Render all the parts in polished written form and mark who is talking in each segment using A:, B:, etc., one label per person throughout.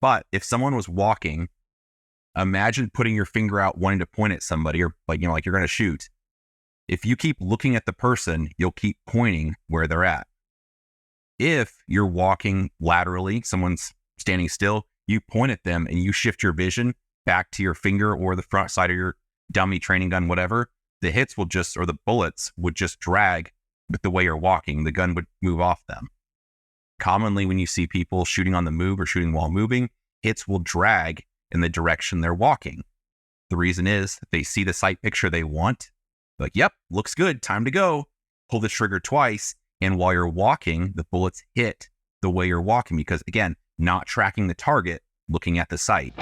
A: But if someone was walking, imagine putting your finger out wanting to point at somebody, or like you're going to shoot. If you keep looking at the person, you'll keep pointing where they're at. If you're walking laterally, someone's standing still, you point at them and you shift your vision back to your finger or the front side of your dummy, training gun, whatever, the hits will just, or the bullets would just drag with the way you're walking. The gun would move off them. Commonly, when you see people shooting on the move or shooting while moving, hits will drag in the direction they're walking. The reason is that they see the sight picture they want. Like, yep, looks good, time to go. Pull the trigger twice. And while you're walking, the bullets hit the way you're walking because, again, not tracking the target, looking at the sight.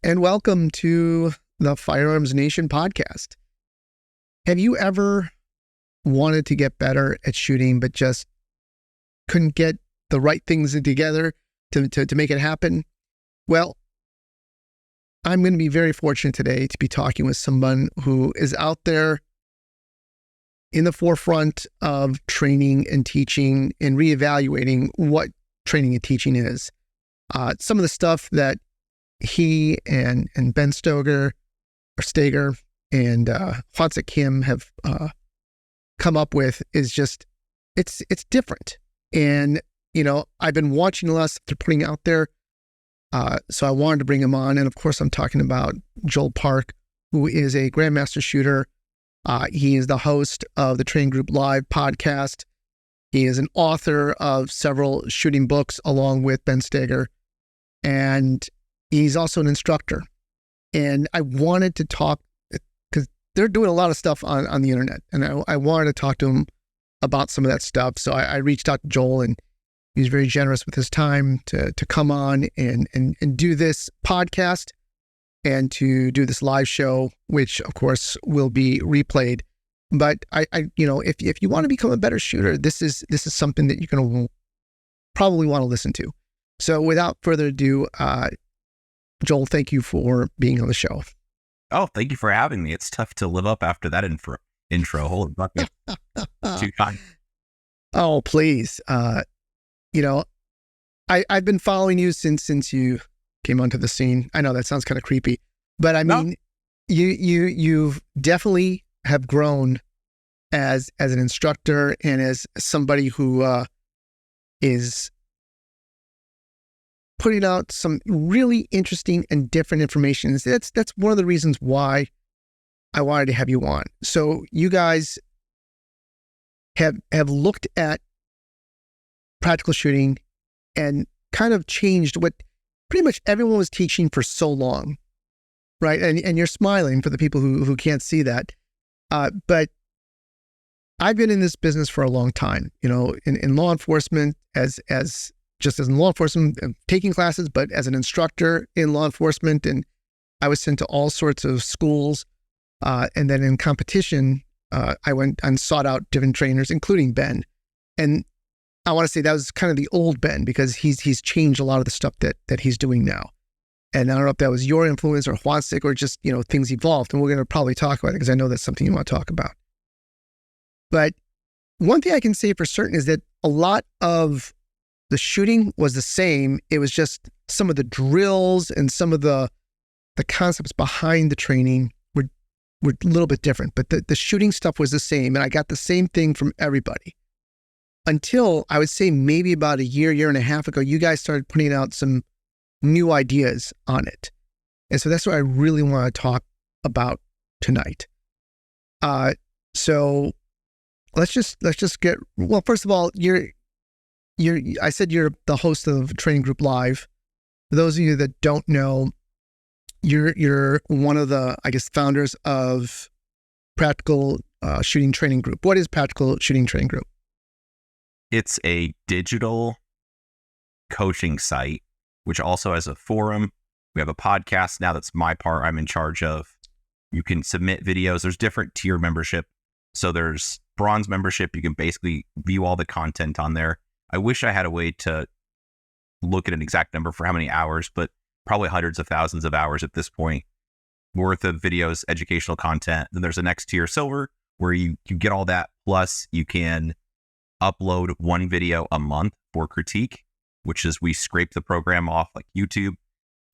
B: And welcome to the Firearms Nation podcast. Have you ever wanted to get better at shooting, but just couldn't get the right things together to make it happen? Well, I'm going to be very fortunate today to be talking with someone who is out there in the forefront of training and teaching and reevaluating what training and teaching is. Some of the stuff that he and Ben Stoeger and Hwansik Kim have come up with is just, it's different. And, I've been watching the last they're putting out there. So I wanted to bring him on. And of course, I'm talking about Joel Park, who is a grandmaster shooter. He is the host of the Training Group Live podcast. He is an author of several shooting books along with Ben Stoeger. And he's also an instructor. And I wanted to talk because they're doing a lot of stuff on the internet. And I wanted to talk to him about some of that stuff. So I reached out to Joel, and he's very generous with his time to come on and do this podcast and to do this live show, which of course will be replayed. But if you want to become a better shooter, this is something that you're going to probably want to listen to. So without further ado, Joel, thank you for being on the show.
A: Oh, thank you for having me. It's tough to live up after that intro. Holy bucket. Too kind.
B: Oh, please. I've been following you since you came onto the scene. I know that sounds kind of creepy, but I mean, you've definitely have grown as an instructor and as somebody who is putting out some really interesting and different information. That's one of the reasons why I wanted to have you on. So you guys have looked at practical shooting and kind of changed what pretty much everyone was teaching for so long, right? And you're smiling for the people who can't see that. But I've been in this business for a long time, in law enforcement, as in law enforcement, taking classes, but as an instructor in law enforcement. And I was sent to all sorts of schools. And then in competition, I went and sought out different trainers, including Ben. And I want to say that was kind of the old Ben, because he's changed a lot of the stuff that he's doing now. And I don't know if that was your influence or Hwansik or just, things evolved. And we're going to probably talk about it because I know that's something you want to talk about. But one thing I can say for certain is that a lot of the shooting was the same. It was just some of the drills and some of the concepts behind the training were a little bit different. But the shooting stuff was the same. And I got the same thing from everybody. Until I would say maybe about a year and a half ago, you guys started putting out some new ideas on it. And so that's what I really want to talk about tonight. So let's just get, well, first of all, I said you're the host of Training Group Live. For those of you that don't know, you're one of the, founders of Practical Shooting Training Group. What is Practical Shooting Training Group?
A: It's a digital coaching site, which also has a forum. We have a podcast now that's my part I'm in charge of. You can submit videos. There's different tier membership. So there's bronze membership. You can basically view all the content on there. I wish I had a way to look at an exact number for how many hours, but probably hundreds of thousands of hours at this point worth of videos, educational content. Then there's the next tier, silver, where you get all that. Plus you can upload one video a month for critique, which is we scrape the program off like YouTube,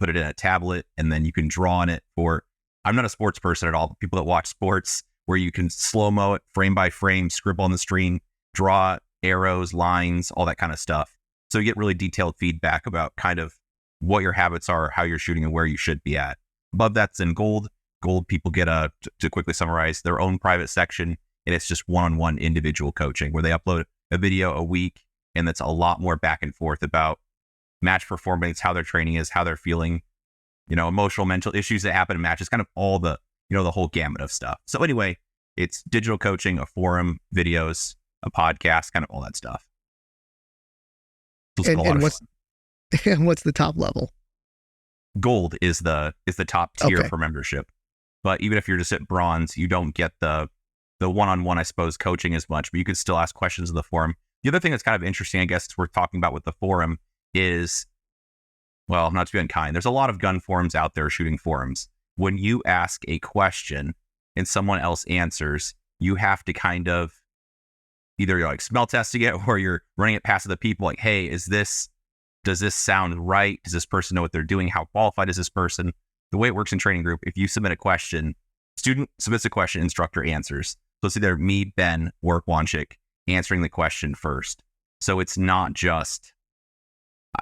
A: put it in a tablet, and then you can draw on it for, I'm not a sports person at all, but people that watch sports, where you can slow-mo it frame by frame, scribble on the screen, draw arrows, lines, all that kind of stuff. So you get really detailed feedback about kind of what your habits are, how you're shooting, and where you should be at. Above that's in gold. Gold people get to quickly summarize, their own private section, and it's just one-on-one individual coaching where they upload a video a week, and that's a lot more back and forth about match performance, how their training is, how they're feeling, emotional, mental issues that happen in matches, kind of all the, the whole gamut of stuff. So anyway, it's digital coaching, a forum, videos, a podcast, kind of all that stuff. So
B: and what's the top level?
A: Gold is the top tier
B: Okay.
A: for membership. But even if you're just at bronze, you don't get the one-on-one, I suppose, coaching as much, but you can still ask questions in the forum. The other thing that's kind of interesting, I guess, it's worth talking about with the forum is, well, not to be unkind, there's a lot of gun forums out there, shooting forums. When you ask a question and someone else answers, you have to kind of either you're like smell testing it or you're running it past other people like, hey, does this sound right? Does this person know what they're doing? How qualified is this person? The way it works in training group, if you submit a question, student submits a question, instructor answers. So it's either me, Ben, or Hwansik answering the question first. So it's not just,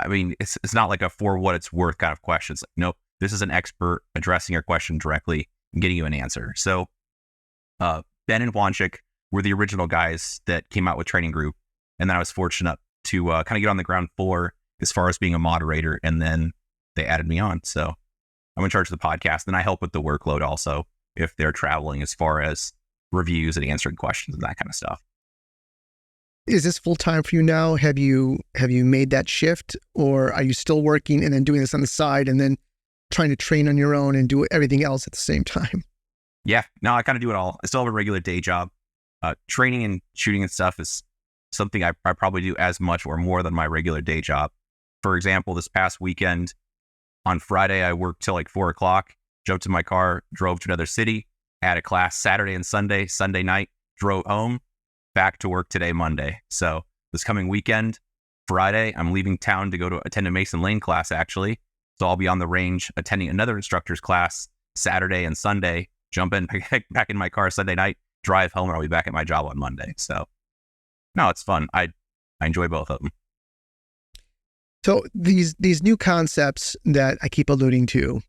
A: it's not like a for what it's worth kind of question. It's like, nope, this is an expert addressing your question directly and getting you an answer. So Ben and Hwansik were the original guys that came out with training group. And then I was fortunate to kind of get on the ground floor as far as being a moderator. And then they added me on. So I'm in charge of the podcast. And I help with the workload also if they're traveling, as far as reviews and answering questions and that kind of stuff.
B: Is this full time for you now? Have you made that shift, or are you still working and then doing this on the side and then trying to train on your own and do everything else at the same time?
A: Yeah, no, I kind of do it all. I still have a regular day job. Training and shooting and stuff is something I probably do as much or more than my regular day job. For example, this past weekend on Friday, I worked till like 4:00, jumped in my car, drove to another city, had a class Saturday and Sunday night, drove home, back to work today, Monday. So this coming weekend, Friday, I'm leaving town to go to attend a Mason Lane class, actually. So I'll be on the range attending another instructor's class Saturday and Sunday, jump in, back in my car Sunday night, drive home, and I'll be back at my job on Monday. So no, it's fun. I enjoy both of them.
B: So these new concepts that I keep alluding to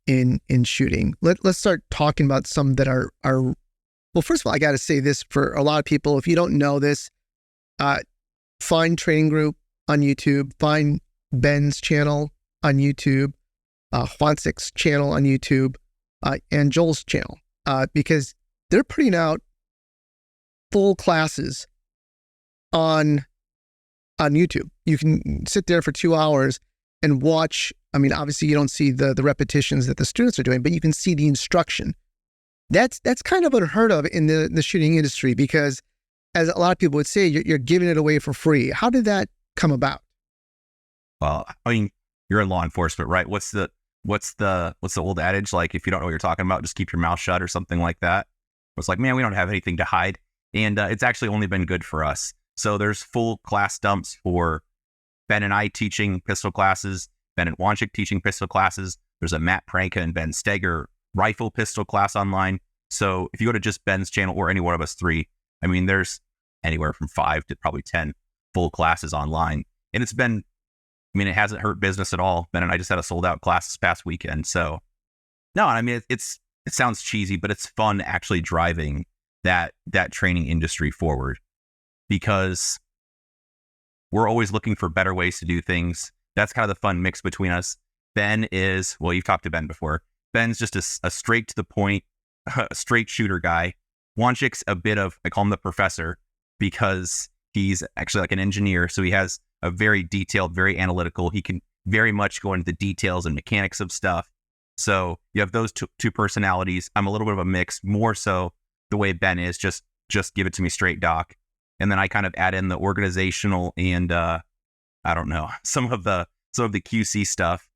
B: in shooting, let's start talking about some that are well, first of all, I got to say this for a lot of people. If you don't know this, find Training Group on YouTube, find Ben's channel on YouTube, Hwansik's channel on YouTube, and Joel's channel, because they're putting out full classes on YouTube. You can sit there for 2 hours and watch. I mean, obviously you don't see the repetitions that the students are doing, but you can see the instruction. That's kind of unheard of in the shooting industry, because as a lot of people would say, you're giving it away for free. How did that come about?
A: Well, I mean, you're in law enforcement, right? What's the old adage? Like, if you don't know what you're talking about, just keep your mouth shut or something like that. It's like, man, we don't have anything to hide. And it's actually only been good for us. So there's full class dumps for Ben and I teaching pistol classes, Ben and Hwansik teaching pistol classes. There's a Matt Pranka and Ben Stoeger rifle pistol class online. So if you go to just Ben's channel or any one of us three, I mean, there's anywhere from 5 to probably 10 full classes online. And it's been, I mean, it hasn't hurt business at all. Ben and I just had a sold out class this past weekend. So no, I mean, it sounds cheesy, but it's fun actually driving that training industry forward, because we're always looking for better ways to do things. That's kind of the fun mix between us. Ben is, well, you've talked to Ben before. Ben's just a straight to the point, a straight shooter guy. Hwansik's a bit of, I call him the professor, because he's actually like an engineer. So he has a very detailed, very analytical. He can very much go into the details and mechanics of stuff. So you have those two personalities. I'm a little bit of a mix, more so the way Ben is, just give it to me straight, doc. And then I kind of add in the organizational and I don't know, some of the QC stuff.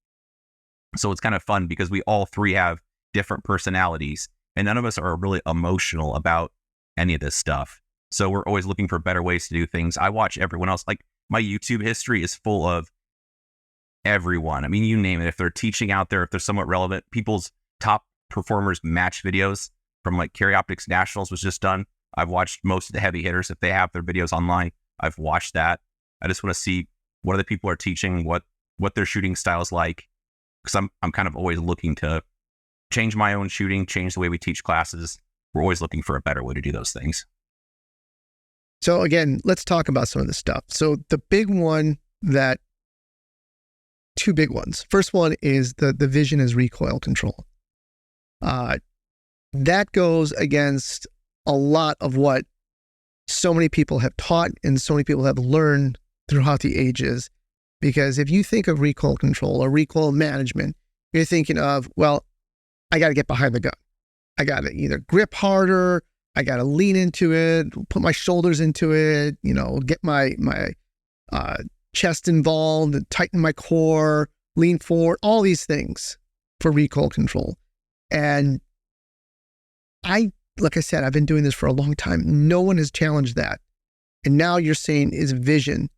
A: So it's kind of fun because we all three have different personalities and none of us are really emotional about any of this stuff. So we're always looking for better ways to do things. I watch everyone else. Like my YouTube history is full of everyone. I mean, you name it. If they're teaching out there, if they're somewhat relevant, people's top performers match videos from like Carry Optics Nationals was just done. I've watched most of the heavy hitters. If they have their videos online, I've watched that. I just want to see what other people are teaching, what their shooting style is like. Because I'm kind of always looking to change my own shooting, change the way we teach classes. We're always looking for a better way to do those things.
B: So again, let's talk about some of this stuff. So the big one two big ones. First one is the vision as recoil control. That goes against a lot of what so many people have taught and so many people have learned throughout the ages. Because if you think of recoil control or recoil management, you're thinking of, well, I got to get behind the gun. I got to either grip harder, I got to lean into it, put my shoulders into it, get my chest involved, tighten my core, lean forward, all these things for recoil control. And like I said, I've been doing this for a long time. No one has challenged that. And now you're saying is vision.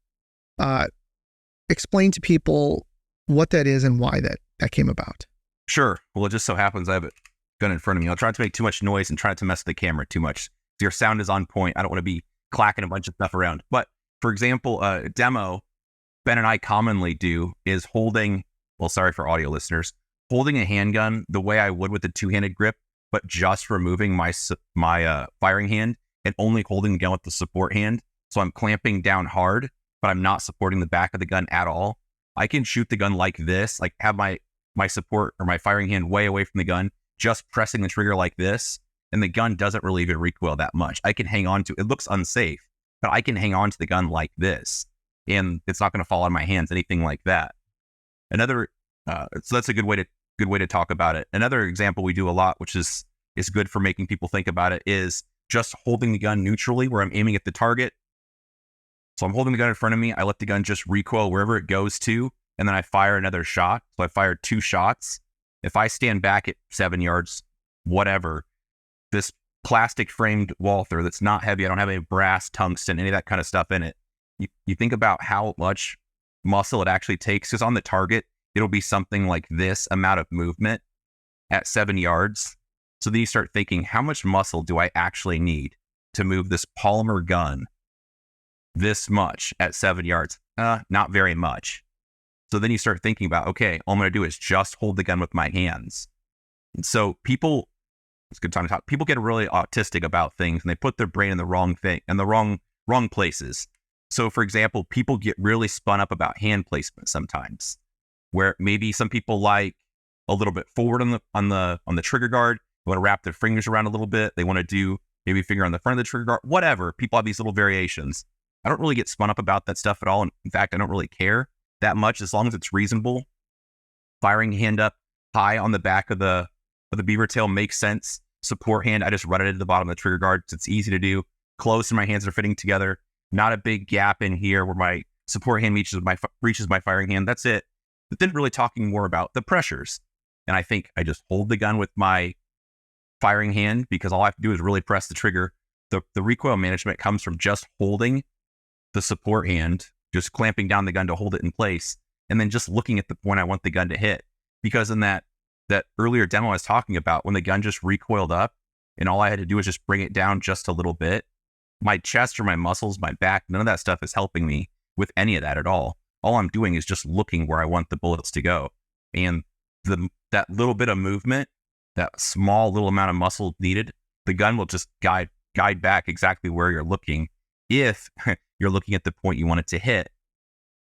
B: Explain to people what that is and why that came about.
A: Sure. Well, it just so happens I have a gun in front of me. I'll try not to make too much noise and try not to mess with the camera too much. Your sound is on point. I don't want to be clacking a bunch of stuff around. But for example, a demo Ben and I commonly do is holding, well, sorry for audio listeners, holding a handgun the way I would with a two-handed grip, but just removing my firing hand and only holding the gun with the support hand. So I'm clamping down hard, but I'm not supporting the back of the gun at all. I can shoot the gun like this, like have my support or my firing hand way away from the gun, just pressing the trigger like this, and the gun doesn't really even recoil that much. I can hang on to it. Looks unsafe, but I can hang on to the gun like this, and it's not going to fall out of my hands, anything like that. So that's a good way to talk about it. Another example we do a lot, which is good for making people think about it, is just holding the gun neutrally where I'm aiming at the target. So I'm holding the gun in front of me. I let the gun just recoil wherever it goes to, and then I fire another shot. So I fired 2 shots. If I stand back at 7 yards, whatever, this plastic framed Walther that's not heavy, I don't have any brass, tungsten, any of that kind of stuff in it. You think about how much muscle it actually takes, because on the target, it'll be something like this amount of movement at 7 yards. So then you start thinking, how much muscle do I actually need to move this polymer gun this much at 7 yards? Not very much. So then you start thinking about, okay, all I'm going to do is just hold the gun with my hands. And so it's a good time to talk. People get really autistic about things and they put their brain in the wrong thing and the wrong places. So for example, people get really spun up about hand placement sometimes, where maybe some people like a little bit forward on the trigger guard. They want to wrap their fingers around a little bit. They want to do maybe a finger on the front of the trigger guard, whatever. People have these little variations. I don't really get spun up about that stuff at all. In fact, I don't really care that much as long as it's reasonable. Firing hand up high on the back of the beaver tail makes sense. Support hand, I just run it into the bottom of the trigger guard. It's easy to do. Close and my hands are fitting together. Not a big gap in here where my support hand reaches my firing hand. That's it. But then really talking more about the pressures. And I think I just hold the gun with my firing hand because all I have to do is really press the trigger. The recoil management comes from just holding the support hand, just clamping down the gun to hold it in place, and then just looking at the point I want the gun to hit. Because in that earlier demo I was talking about, when the gun just recoiled up and all I had to do was just bring it down just a little bit, my chest or my muscles, my back, none of that stuff is helping me with any of that at all. All I'm doing is just looking where I want the bullets to go. And that little bit of movement, that small little amount of muscle needed, the gun will just guide back exactly where you're looking if you're looking at the point you want it to hit.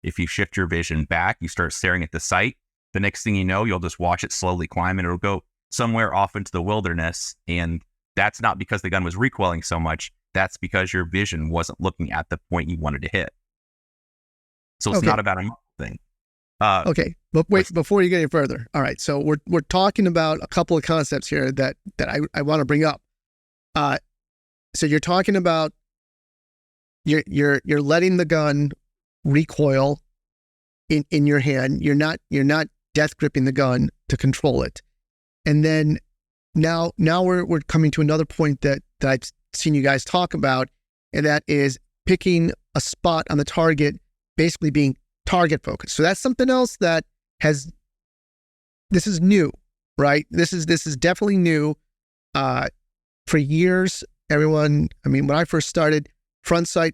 A: If you shift your vision back, you start staring at the sight, the next thing you know, you'll just watch it slowly climb and it'll go somewhere off into the wilderness. And that's not because the gun was recoiling so much. That's because your vision wasn't looking at the point you wanted to hit. So it's not about a muscle thing.
B: Okay, but wait, before you get any further. All right, so we're talking about a couple of concepts here that I want to bring up. So you're talking about you're letting the gun recoil in your hand. You're not death gripping the gun to control it. And then now we're coming to another point that I've seen you guys talk about and that is picking a spot on the target, basically being target focused. So that's something else that this is new, right? This is definitely new. For years, everyone, when I first started, front sight.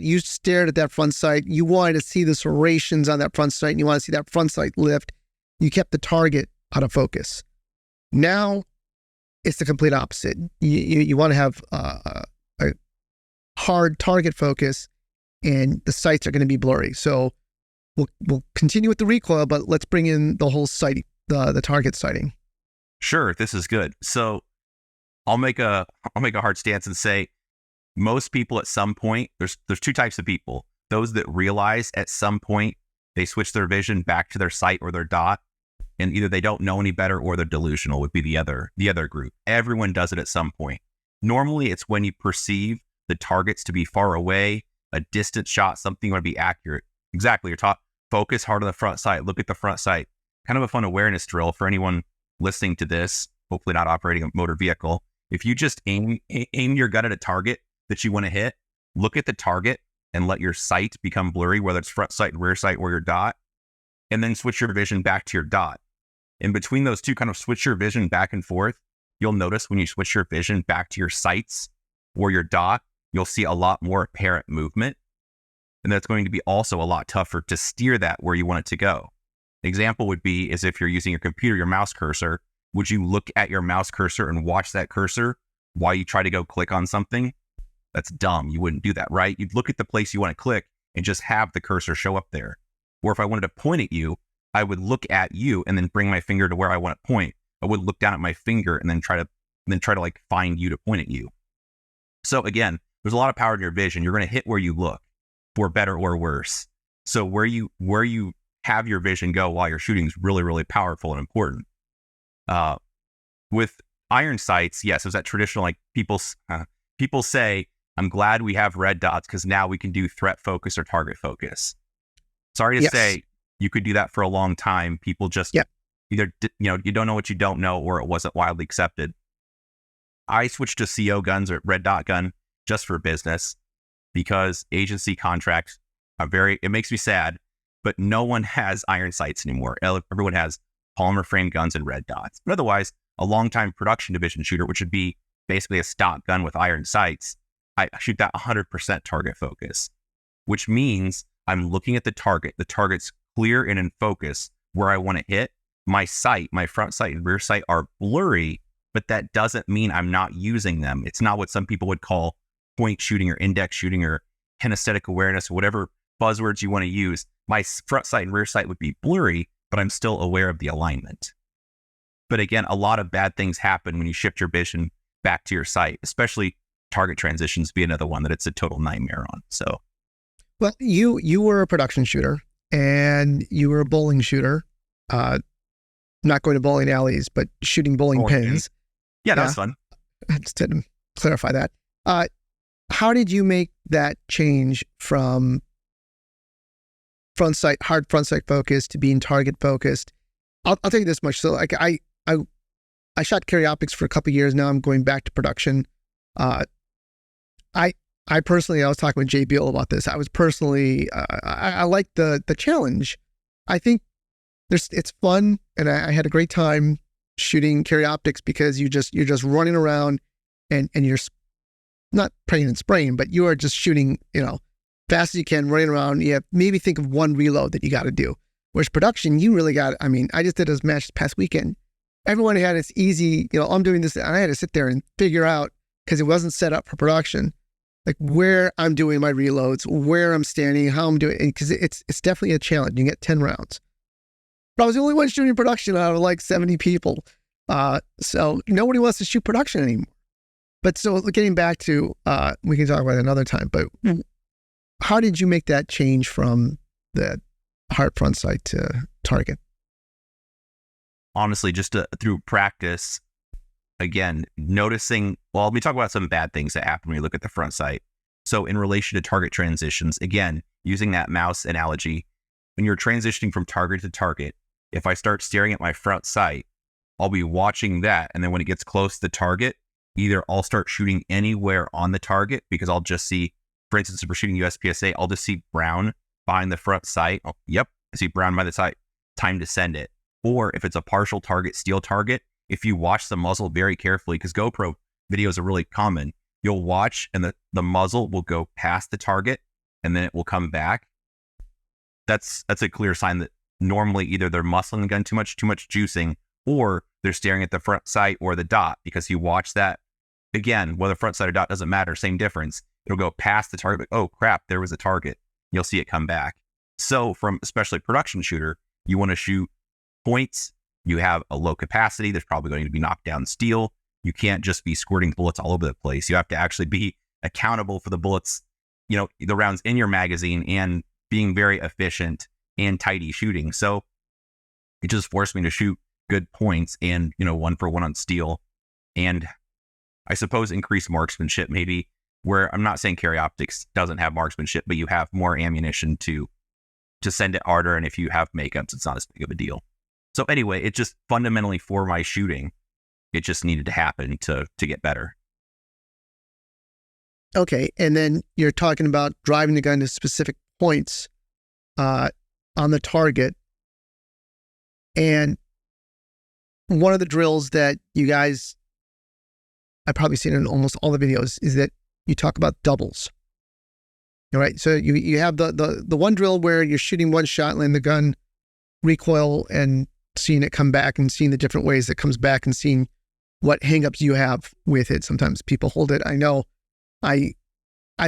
B: You stared at that front sight. You wanted to see the serrations on that front sight, and you want to see that front sight lift. You kept the target out of focus. Now, it's the complete opposite. You want to have a hard target focus, and the sights are going to be blurry. So we'll continue with the recoil, but let's bring in the whole sight, the target sighting.
A: Sure, this is good. So I'll make a hard stance and say most people at some point, there's two types of people. Those that realize at some point they switch their vision back to their sight or their dot, and either they don't know any better or they're delusional would be the other group. Everyone does it at some point. Normally, it's when you perceive the targets to be far away, a distant shot, something you want to be accurate. Exactly. You're taught focus hard on the front sight. Look at the front sight. Kind of a fun awareness drill for anyone listening to this, hopefully not operating a motor vehicle. If you just aim your gun at a target that you want to hit, look at the target and let your sight become blurry, whether it's front sight, rear sight, or your dot, and then switch your vision back to your dot. In between those two, kind of switch your vision back and forth. You'll notice when you switch your vision back to your sights or your dot, you'll see a lot more apparent movement. And that's going to be also a lot tougher to steer that where you want it to go. Example would be is if you're using your computer, your mouse cursor, would you look at your mouse cursor and watch that cursor while you try to go click on something? That's dumb. You wouldn't do that, right? You'd look at the place you want to click and just have the cursor show up there. Or if I wanted to point at you, I would look at you and then bring my finger to where I want to point. I would look down at my finger and then try to like find you to point at you. So again, there's a lot of power in your vision. You're going to hit where you look, for better or worse. So where you have your vision go while you're shooting is really, really powerful and important. With iron sights, yes, it was that traditional, like people say, I'm glad we have red dots because now we can do threat focus or target focus. Sorry to say, you could do that for a long time. People just either, you don't know what you don't know, or it wasn't widely accepted. I switched to CO guns or red dot gun just for business because agency contracts are it makes me sad, but no one has iron sights anymore. Everyone has polymer frame guns and red dots. But otherwise, a long-time production division shooter, which would be basically a stock gun with iron sights, I shoot that 100% target focus, which means I'm looking at the target. The target's clear and in focus where I want to hit. My sight, my front sight and rear sight are blurry, but that doesn't mean I'm not using them. It's not what some people would call point shooting or index shooting or kinesthetic awareness or whatever buzzwords you want to use. My front sight and rear sight would be blurry, but I'm still aware of the alignment. But again, a lot of bad things happen when you shift your vision back to your sight, especially target transitions be another one that it's a total nightmare on. So,
B: well, you were a production shooter and you were a bowling shooter, not going to bowling alleys, but shooting bowling pins.
A: Yeah, that was fun.
B: Just to clarify that. How did you make that change from hard front sight focus to being target focused? I'll tell you this much. So like I shot carry optics for a couple of years now. I'm going back to production. I personally, I was talking with Jay Beal about this. I was personally, I like the challenge. I think it's fun, and I had a great time shooting carry optics because you're just running around and you're not praying and spraying, but you are just shooting, fast as you can, running around. You have maybe think of one reload that you got to do. Whereas production, you really got, I just did a match this past weekend. Everyone had this easy, I'm doing this, and I had to sit there and figure out, because it wasn't set up for production, like where I'm doing my reloads, where I'm standing, how I'm doing it, because it's definitely a challenge. You get 10 rounds. But I was the only one shooting production out of like 70 people. So nobody wants to shoot production anymore. But so getting back to, we can talk about it another time, but how did you make that change from the hard front sight to target?
A: Honestly, just through practice, again, noticing, well, let me talk about some bad things that happen when you look at the front sight. So in relation to target transitions, again, using that mouse analogy, when you're transitioning from target to target, if I start staring at my front sight, I'll be watching that. And then when it gets close to the target, either I'll start shooting anywhere on the target because I'll just see, for instance, if we're shooting USPSA, I'll just see brown behind the front sight. Oh, yep, I see brown by the sight. Time to send it. Or if it's a partial target, steel target, if you watch the muzzle very carefully, because GoPro videos are really common, you'll watch and the muzzle will go past the target and then it will come back. That's a clear sign that normally either they're muscling the gun too much juicing, or they're staring at the front sight or the dot, because you watch that again, whether front sight or dot doesn't matter, same difference. It'll go past the target. Oh crap, there was a target. You'll see it come back. So from especially production shooter, you want to shoot points. You have a low capacity. There's probably going to be knocked down steel. You can't just be squirting bullets all over the place. You have to actually be accountable for the bullets, the rounds in your magazine, and being very efficient and tidy shooting. So it just forced me to shoot good points and, 1-for-1 on steel. And I suppose increase marksmanship, maybe, where I'm not saying carry optics doesn't have marksmanship, but you have more ammunition to send it harder. And if you have makeups, it's not as big of a deal. So anyway, it just fundamentally for my shooting, it just needed to happen to get better.
B: Okay. And then you're talking about driving the gun to specific points on the target. And one of the drills that you guys, I've probably seen in almost all the videos, is that you talk about doubles. All right. So you have the one drill where you're shooting one shot, letting the gun recoil and seeing it come back and seeing the different ways it comes back and seeing what hangups you have with it. Sometimes people hold it. I know I've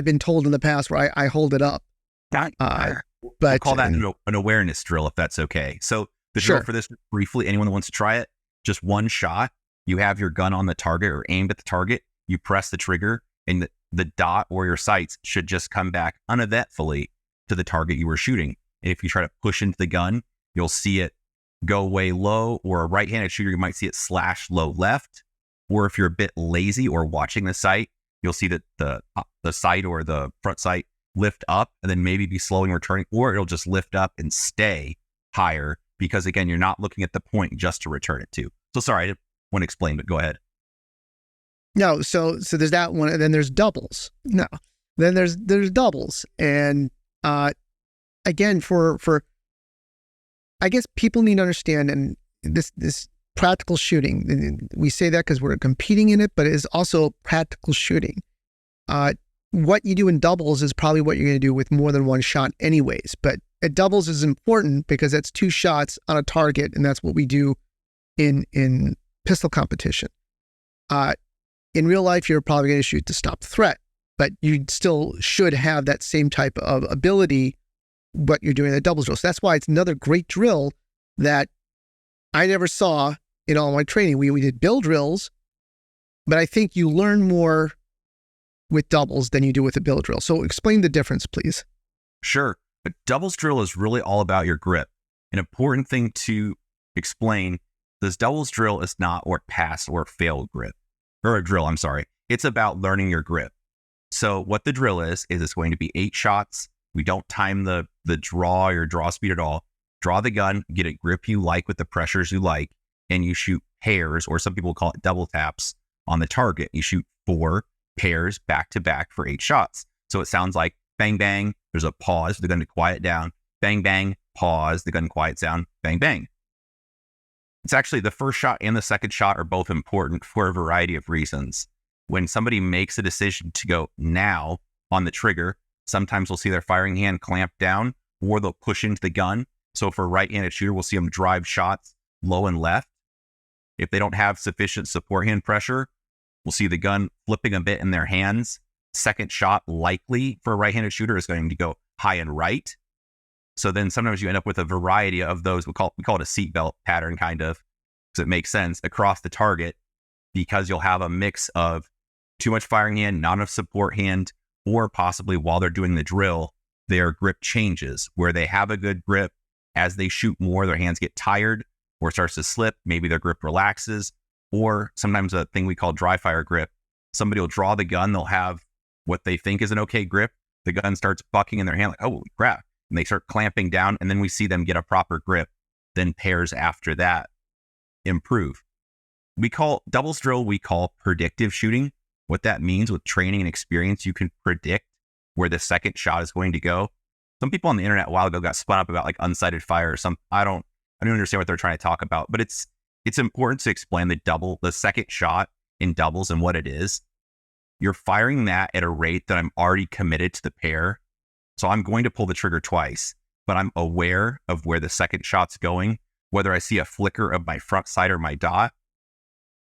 B: been told in the past where I hold it up. But
A: we'll call that an awareness drill, if that's okay. So the drill for this, briefly, anyone that wants to try it, just one shot. You have your gun on the target or aimed at the target. You press the trigger, and the dot or your sights should just come back uneventfully to the target you were shooting. And if you try to push into the gun, you'll see it go way low, or a right-handed shooter, you might see it slash low left. Or if you're a bit lazy or watching the sight, you'll see that the sight or the front sight lift up and then maybe be slowing returning, or it'll just lift up and stay higher because, again, you're not looking at the point just to return it to. So sorry, I didn't want to explain, but go ahead.
B: No, so there's that one, and then there's doubles. No, then there's doubles, and again, for I guess people need to understand, and this practical shooting. And we say that because we're competing in it, but it is also practical shooting. What you do in doubles is probably what you're going to do with more than one shot, anyways. But at doubles is important because that's two shots on a target, and that's what we do in pistol competition. In real life, you're probably going to shoot to stop the threat, but you still should have that same type of ability, what you're doing in the doubles drill. So that's why it's another great drill that I never saw in all my training. We did bill drills, but I think you learn more with doubles than you do with a bill drill. So explain the difference, please.
A: Sure. A doubles drill is really all about your grip. An important thing to explain, this doubles drill is not or pass or fail grip. Or a drill, I'm sorry. It's about learning your grip. So what the drill is it's going to be 8 shots. We don't time the draw or draw speed at all. Draw the gun, get a grip you like with the pressures you like, and you shoot pairs, or some people call it double taps, on the target. You shoot 4 pairs back to back for 8 shots. So it sounds like bang, bang, there's a pause for the gun to quiet down, bang, bang, pause, the gun quiets down, bang, bang. It's actually the first shot and the second shot are both important for a variety of reasons. When somebody makes a decision to go now on the trigger, sometimes we'll see their firing hand clamp down, or they'll push into the gun. So for a right-handed shooter, we'll see them drive shots low and left. If they don't have sufficient support hand pressure, we'll see the gun flipping a bit in their hands. Second shot, likely for a right-handed shooter, is going to go high and right. So then sometimes you end up with a variety of those. We call it a seatbelt pattern, kind of, because it makes sense, across the target, because you'll have a mix of too much firing hand, not enough support hand, or possibly while they're doing the drill, their grip changes, where they have a good grip. As they shoot more, their hands get tired or starts to slip. Maybe their grip relaxes, or sometimes a thing we call dryfire grip. Somebody will draw the gun. They'll have what they think is an okay grip. The gun starts bucking in their hand, like, holy crap. And they start clamping down, and then we see them get a proper grip. Then pairs after that improve. doubles drill, we call predictive shooting. What that means with training and experience, you can predict where the second shot is going to go. Some people on the internet a while ago got spun up about like unsighted fire or some. I don't understand what they're trying to talk about, but it's important to explain the second shot in doubles and what it is. You're firing that at a rate that I'm already committed to the pair. So I'm going to pull the trigger twice, but I'm aware of where the second shot's going, whether I see a flicker of my front sight or my dot,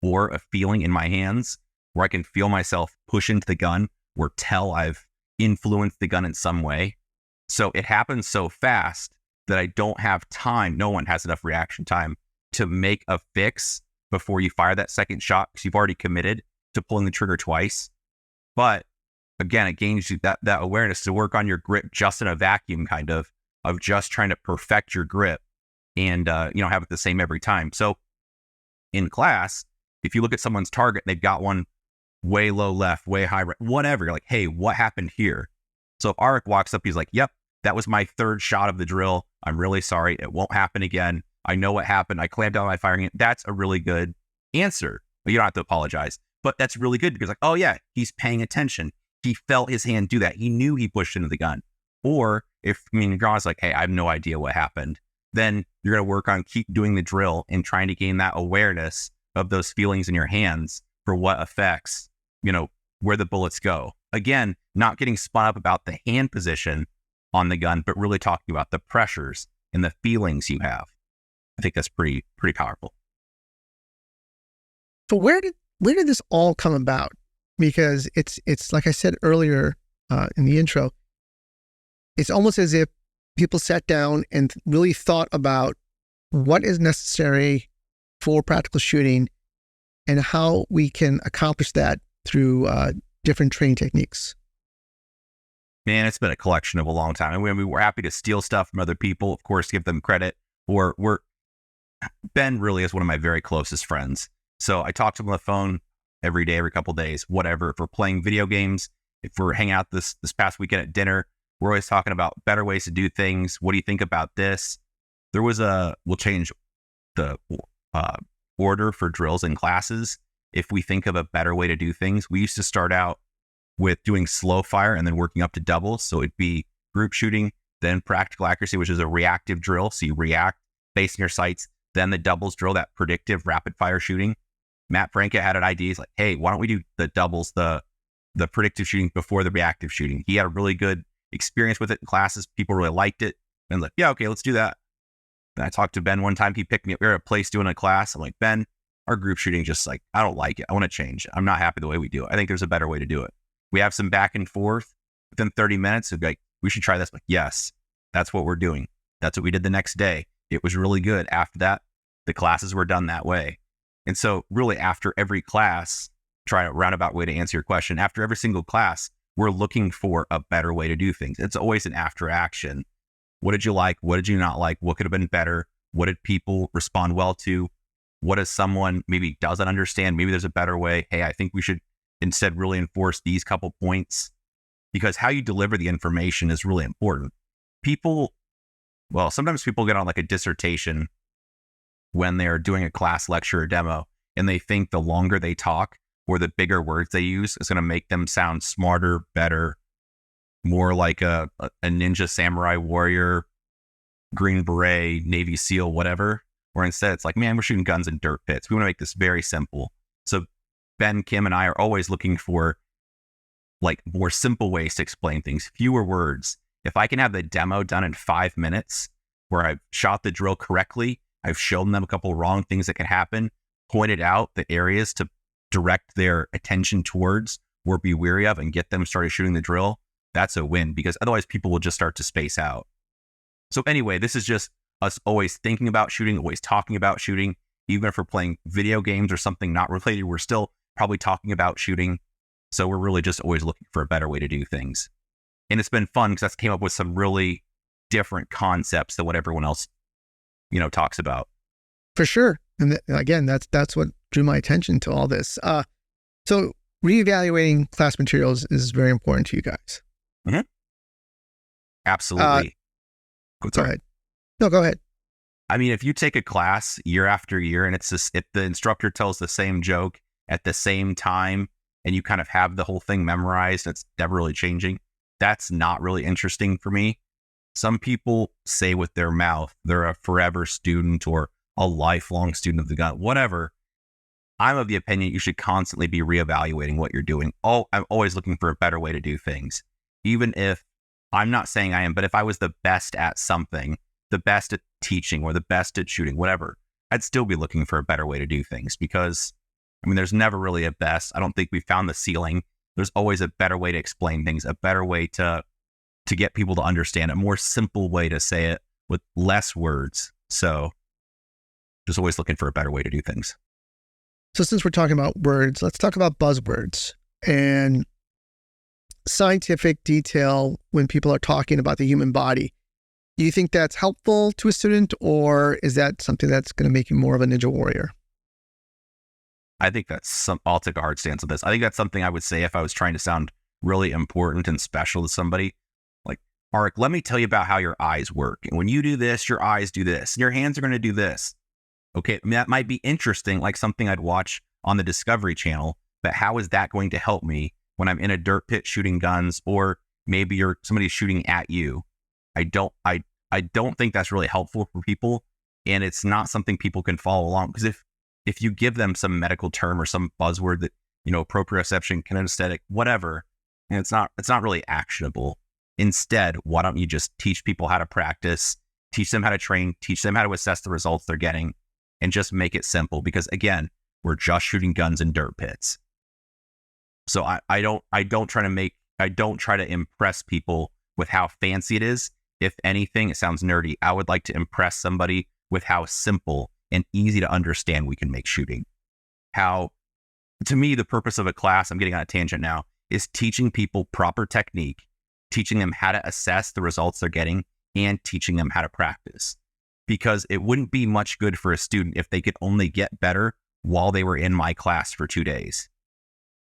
A: or a feeling in my hands where I can feel myself push into the gun or tell I've influenced the gun in some way. So it happens so fast that I don't have time. No one has enough reaction time to make a fix before you fire that second shot because you've already committed to pulling the trigger twice. But again, it gains you that awareness to work on your grip just in a vacuum, kind of just trying to perfect your grip and have it the same every time. So in class, if you look at someone's target, they've got one way low left, way high right, whatever. You're like, hey, what happened here? So if Arik walks up, he's like, yep, that was my third shot of the drill. I'm really sorry. It won't happen again. I know what happened. I clamped down my firing. That's a really good answer. You don't have to apologize, but that's really good because like, oh yeah, he's paying attention. He felt his hand do that. He knew he pushed into the gun. Or if, Gron's like, hey, I have no idea what happened, then you're going to work on keep doing the drill and trying to gain that awareness of those feelings in your hands for what affects, where the bullets go. Again, not getting spun up about the hand position on the gun, but really talking about the pressures and the feelings you have. I think that's pretty powerful.
B: So where did this all come about? Because it's like I said earlier in the intro, it's almost as if people sat down and really thought about what is necessary for practical shooting and how we can accomplish that through different training techniques.
A: Man, it's been a collection of a long time. And we're happy to steal stuff from other people, of course, give them credit. Ben really is one of my very closest friends. So I talk to him on the phone every day, every couple of days, whatever. If we're playing video games, if we're hanging out this past weekend at dinner, we're always talking about better ways to do things. What do you think about this? We'll change the order for drills and classes. If we think of a better way to do things, we used to start out with doing slow fire and then working up to doubles. So it'd be group shooting, then practical accuracy, which is a reactive drill. So you react based on your sights, then the doubles drill, that predictive rapid fire shooting. Matt Franca had an idea. He's like, hey, why don't we do the doubles, the predictive shooting before the reactive shooting? He had a really good experience with it in classes. People really liked it. And like, yeah, okay, let's do that. And I talked to Ben one time. He picked me up. We were at a place doing a class. I'm like, Ben, our group shooting just like, I don't like it. I want to change it. I'm not happy the way we do it. I think there's a better way to do it. We have some back and forth. Within 30 minutes, it'd be like, we should try this. I'm like, yes, that's what we're doing. That's what we did the next day. It was really good. After that, the classes were done that way. And so really after every class, try a roundabout way to answer your question. After every single class, we're looking for a better way to do things. It's always an after action. What did you like? What did you not like? What could have been better? What did people respond well to? What does someone maybe doesn't understand? Maybe there's a better way. Hey, I think we should instead really enforce these couple points, because how you deliver the information is really important. Sometimes people get on like a dissertation when they're doing a class lecture or demo, and they think the longer they talk or the bigger words they use is going to make them sound smarter, better, more like a ninja, samurai, warrior, Green Beret, Navy SEAL, whatever. Or instead it's like, man, we're shooting guns in dirt pits. We want to make this very simple. So Ben, Kim, and I are always looking for like more simple ways to explain things, fewer words. If I can have the demo done in 5 minutes where I've shot the drill correctly, I've shown them a couple wrong things that can happen, pointed out the areas to direct their attention towards or be wary of and get them started shooting the drill, that's a win, because otherwise people will just start to space out. So anyway, this is just us always thinking about shooting, always talking about shooting. Even if we're playing video games or something not related, we're still probably talking about shooting. So we're really just always looking for a better way to do things. And it's been fun because that's came up with some really different concepts than what everyone else, talks about.
B: For sure. And again, that's what drew my attention to all this. So reevaluating class materials is very important to you guys.
A: Mm-hmm. Absolutely.
B: Go ahead. No, go ahead.
A: I mean, if you take a class year after year and it's just, if the instructor tells the same joke at the same time and you kind of have the whole thing memorized, it's never really changing, that's not really interesting for me. Some people say with their mouth they're a forever student or a lifelong student of the gun, whatever. I'm of the opinion you should constantly be reevaluating what you're doing. I'm always looking for a better way to do things. Even if I'm not saying I am, but if I was the best at something, the best at teaching or the best at shooting, whatever, I'd still be looking for a better way to do things because, I mean, there's never really a best. I don't think we found the ceiling. There's always a better way to explain things, a better way to get people to understand, a more simple way to say it with less words. So just always looking for a better way to do things.
B: So since we're talking about words, let's talk about buzzwords and scientific detail when people are talking about the human body. Do you think that's helpful to a student, or is that something that's going to make you more of a ninja warrior?
A: I think I'll take a hard stance on this. I think that's something I would say if I was trying to sound really important and special to somebody. Like, Arik, let me tell you about how your eyes work. And when you do this, your eyes do this. And your hands are going to do this. Okay, I mean, that might be interesting, like something I'd watch on the Discovery Channel, but how is that going to help me when I'm in a dirt pit shooting guns, or maybe somebody's shooting at you? I don't think that's really helpful for people, and it's not something people can follow along, because if you give them some medical term or some buzzword that, proprioception, kinesthetic, whatever, and it's not really actionable. Instead, why don't you just teach people how to practice, teach them how to train, teach them how to assess the results they're getting, and just make it simple? Because again, we're just shooting guns in dirt pits. So I don't try to impress people with how fancy it is. If anything, it sounds nerdy. I would like to impress somebody with how simple and easy to understand we can make shooting. How, to me, the purpose of a class, I'm getting on a tangent now, is teaching people proper technique, teaching them how to assess the results they're getting, and teaching them how to practice. Because it wouldn't be much good for a student if they could only get better while they were in my class for 2 days.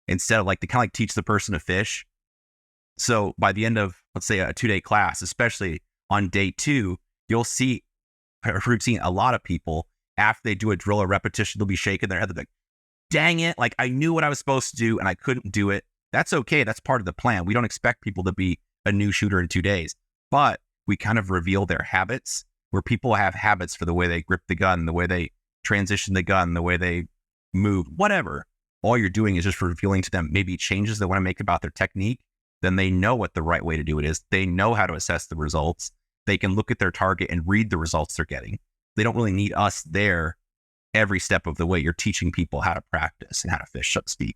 A: Instead of to kind of teach the person to fish. So by the end of, let's say, a 2-day class, especially on day 2, you'll see a routine. A lot of people, after they do a drill or repetition, they'll be shaking their head. They'll be like, dang it, I knew what I was supposed to do and I couldn't do it. That's okay. That's part of the plan. We don't expect people to be a new shooter in 2 days, but we kind of reveal their habits, where people have habits for the way they grip the gun, the way they transition the gun, the way they move, whatever. All you're doing is just revealing to them maybe changes they want to make about their technique. Then they know what the right way to do it is. They know how to assess the results. They can look at their target and read the results they're getting. They don't really need us there every step of the way. You're teaching people how to practice and how to fish, so to speak.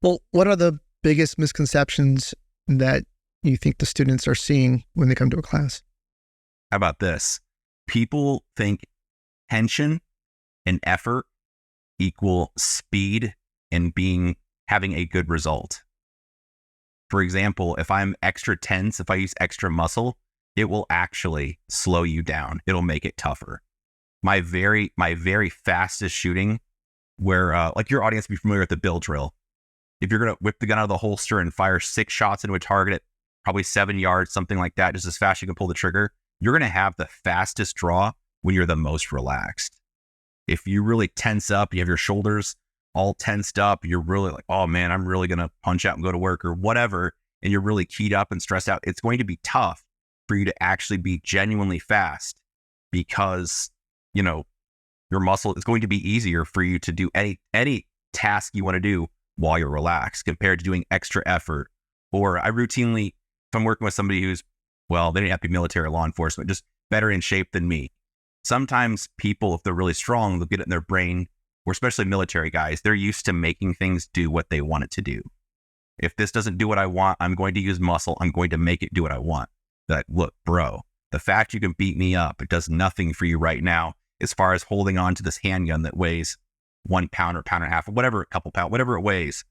B: Well, what are the biggest misconceptions that you think the students are seeing when they come to a class?
A: How about this? People think tension and effort equal speed and having a good result. For example, if I'm extra tense, if I use extra muscle, it will actually slow you down. It'll make it tougher. My very fastest shooting, where your audience be familiar with the bill drill. If you're gonna whip the gun out of the holster and fire 6 shots into a target at probably 7 yards, something like that, just as fast as you can pull the trigger, you're gonna have the fastest draw when you're the most relaxed. If you really tense up, you have your shoulders all tensed up, you're really like, oh man, I'm really going to punch out and go to work or whatever, and you're really keyed up and stressed out, it's going to be tough for you to actually be genuinely fast, because, your muscle is going to be easier for you to do any task you want to do while you're relaxed compared to doing extra effort. Or I routinely, if I'm working with somebody who's, well, they didn't have to be military or law enforcement, just better in shape than me. Sometimes people, if they're really strong, they'll get it in their brain, or especially military guys, they're used to making things do what they want it to do. If this doesn't do what I want, I'm going to use muscle. I'm going to make it do what I want. Like, look, bro, the fact you can beat me up, it does nothing for you right now as far as holding on to this handgun that weighs 1 pound or pound and a half, or whatever, a couple pounds, whatever it weighs.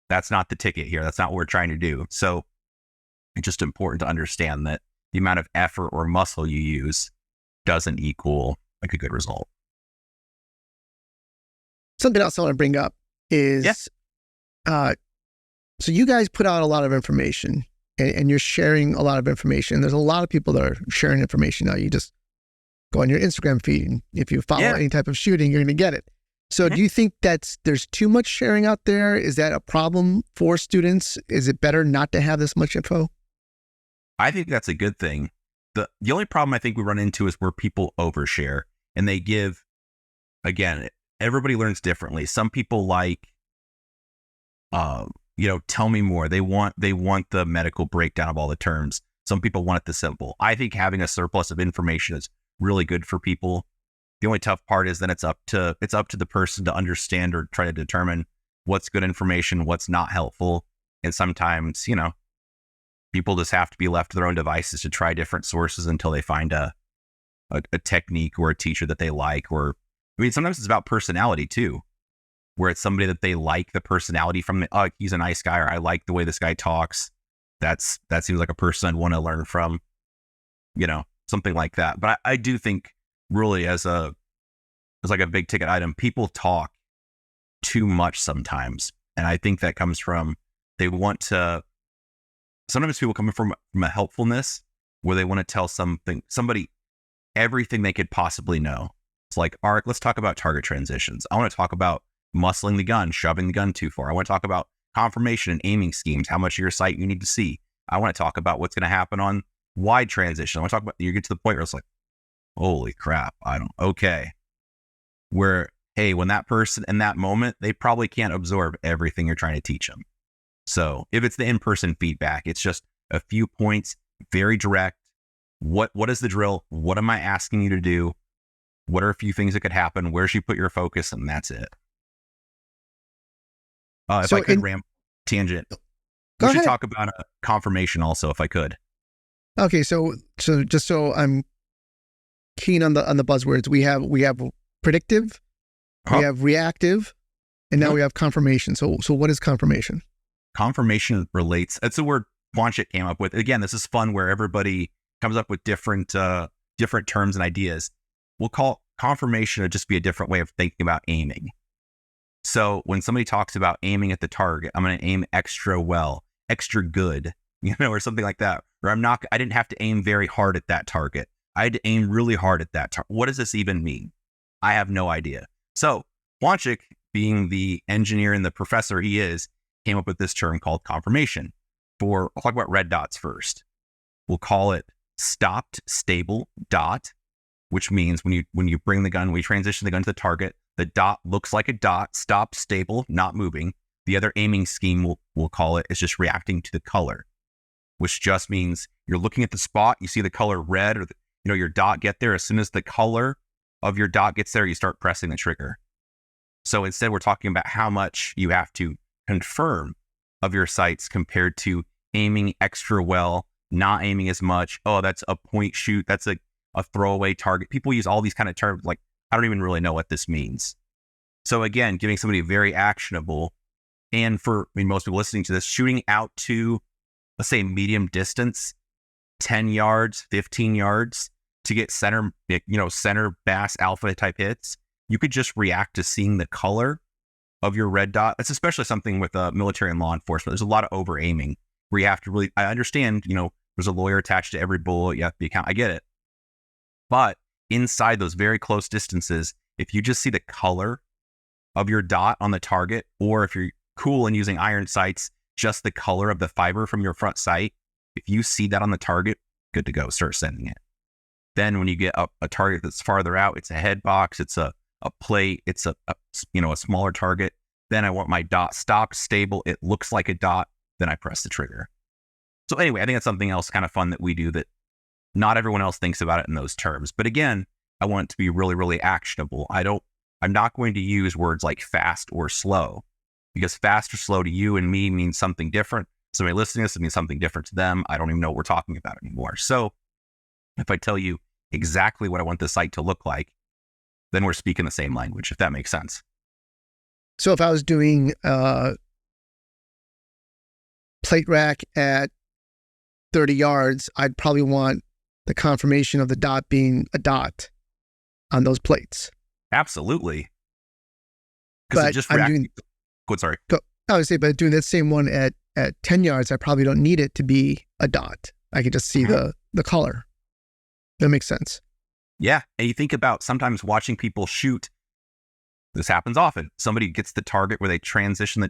A: That's not the ticket here. That's not what we're trying to do. So it's just important to understand that the amount of effort or muscle you use doesn't equal a good result.
B: Something else I want to bring up is, so you guys put out a lot of information and you're sharing a lot of information. There's a lot of people that are sharing information now. You just go on your Instagram feed. And if you follow
A: Yeah.
B: any type of shooting, you're going to get it. So do you think there's too much sharing out there? Is that a problem for students? Is it better not to have this much info?
A: I think that's a good thing. The only problem I think we run into is where people overshare and they give, again, everybody learns differently. Some people like, tell me more. They want the medical breakdown of all the terms. Some people want it the simple. I think having a surplus of information is really good for people. The only tough part is then it's up to the person to understand or try to determine what's good information, what's not helpful. And sometimes, people just have to be left to their own devices to try different sources until they find a technique or a teacher that they like. Or, sometimes it's about personality too, where it's somebody that they like the personality from. He's a nice guy, or I like the way this guy talks. That seems like a person I'd want to learn from, something like that. But I do think really as like a big ticket item, people talk too much sometimes. And I think that comes from, sometimes people come from a helpfulness where they want to tell somebody everything they could possibly know. It's like, all right, let's talk about target transitions. I want to talk about muscling the gun, shoving the gun too far. I want to talk about confirmation and aiming schemes, how much of your sight you need to see. I want to talk about what's going to happen on wide transition. I want to talk about, you get to the point where it's like, holy crap, okay. Where, hey, when that person in that moment, they probably can't absorb everything you're trying to teach them. So if it's the in-person feedback, it's just a few points, very direct. What is the drill? What am I asking you to do? What are a few things that could happen? Where should you put your focus? And that's it. If I could tangent, we should talk about confirmation also, if I could.
B: Okay, so just so I'm keen on the buzzwords, we have predictive, we have reactive, and now we have confirmation. So what is confirmation?
A: Confirmation relates. That's the word Hwansik came up with. Again, this is fun where everybody comes up with different terms and ideas. We'll call confirmation to just be a different way of thinking about aiming. So when somebody talks about aiming at the target, I'm going to aim extra well, extra good, or something like that. Or I didn't have to aim very hard at that target. I had to aim really hard at that target. What does this even mean? I have no idea. So Hwansik, being the engineer and the professor he is, came up with this term called confirmation. I'll talk about red dots first. We'll call it stopped stable dot, which means when you bring the gun, we transition the gun to the target, the dot looks like a dot, stopped, stable, not moving. The other aiming scheme we'll call it is just reacting to the color, which just means you're looking at the spot, you see the color red or your dot get there. As soon as the color of your dot gets there, you start pressing the trigger. So instead, we're talking about how much you have to confirm of your sights compared to aiming extra well, not aiming as much. Oh, that's a point shoot. That's a throwaway target. People use all these kind of terms like, I don't even really know what this means. So again, giving somebody very actionable, and for most people listening to this, shooting out to, let's say, medium distance, 10 yards, 15 yards to get center bass alpha type hits, you could just react to seeing the color of your red dot. It's especially something with military and law enforcement. There's a lot of over aiming where you have to really, I understand, there's a lawyer attached to every bullet. You have to be accountable. I get it. But inside those very close distances, if you just see the color of your dot on the target, or if you're cool and using iron sights, just the color of the fiber from your front sight, if you see that on the target, good to go, start sending it. Then when you get a target that's farther out, it's a head box, it's a plate, it's a smaller target. Then I want my dot stopped, stable, it looks like a dot, then I press the trigger. So anyway, I think that's something else kind of fun that we do that not everyone else thinks about it in those terms. But again, I want it to be really, really actionable. I'm not going to use words like fast or slow, because fast or slow to you and me means something different. Somebody listening to this, it means something different to them. I don't even know what we're talking about anymore. So if I tell you exactly what I want the sight to look like, then we're speaking the same language, if that makes sense.
B: So if I was doing plate rack at 30 yards, I'd probably want the confirmation of the dot being a dot on those plates.
A: Absolutely. Because it just reacts. Sorry.
B: I would say, but doing that same one at 10 yards, I probably don't need it to be a dot. I can just see the color. That makes sense.
A: Yeah. And you think about sometimes watching people shoot. This happens often. Somebody gets the target where they transition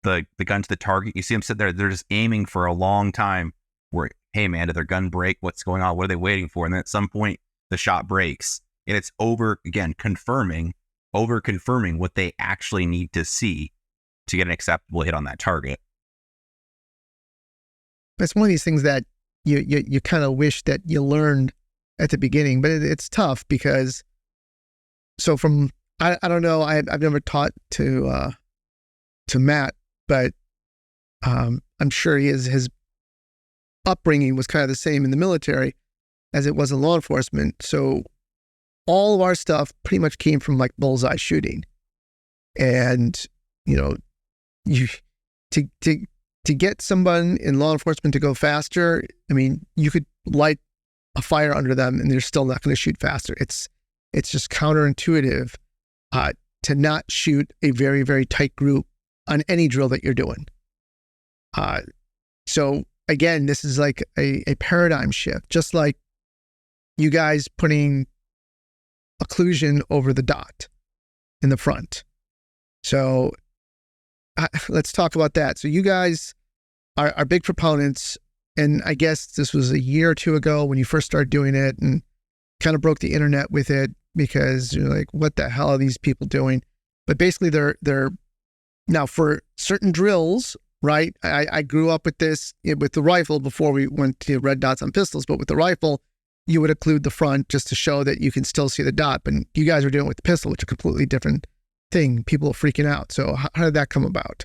A: the gun to the target. You see them sit there. They're just aiming for a long time where, hey, man, did their gun break? What's going on? What are they waiting for? And then at some point, the shot breaks. And it's confirming what they actually need to see to get an acceptable hit on that target.
B: It's one of these things that you kind of wish that you learned at the beginning, but it's tough because, so from, I don't know, I've never taught to Matt, but I'm sure his upbringing was kind of the same in the military as it was in law enforcement. So all of our stuff pretty much came from like bullseye shooting. And, you to get someone in law enforcement to go faster, I mean, you could light a fire under them and they're still not going to shoot faster. It's just counterintuitive to not shoot a very, very tight group on any drill that you're doing. So again, this is like a paradigm shift, just like you guys putting occlusion over the dot in the front. So let's talk about that. So you guys are big proponents, and I guess this was a year or two ago when you first started doing it and kind of broke the internet with it because you're like, what the hell are these people doing? But basically they're now for certain drills, right? I grew up with this with the rifle before we went to red dots on pistols, but with the rifle, you would occlude the front just to show that you can still see the dot. But you guys are doing it with the pistol, which is a completely different thing. People are freaking out. So how did that come about?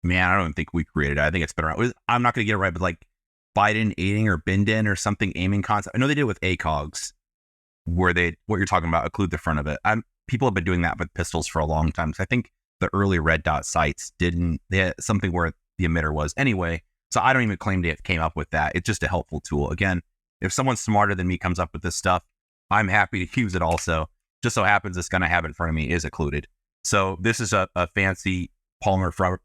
A: Man, I don't think we created it. I think it's been around. I'm not going to get it right, but like Biden aiding or Bindin or something aiming concept. I know they did it with ACOGs where what you're talking about, occlude the front of it. People have been doing that with pistols for a long time. So I think the early red dot sights they had something where the emitter was anyway. So I don't even claim they came up with that. It's just a helpful tool. Again, if someone smarter than me comes up with this stuff, I'm happy to use it also. Just so happens this gun I have in front of me is occluded. So this is a fancy polymer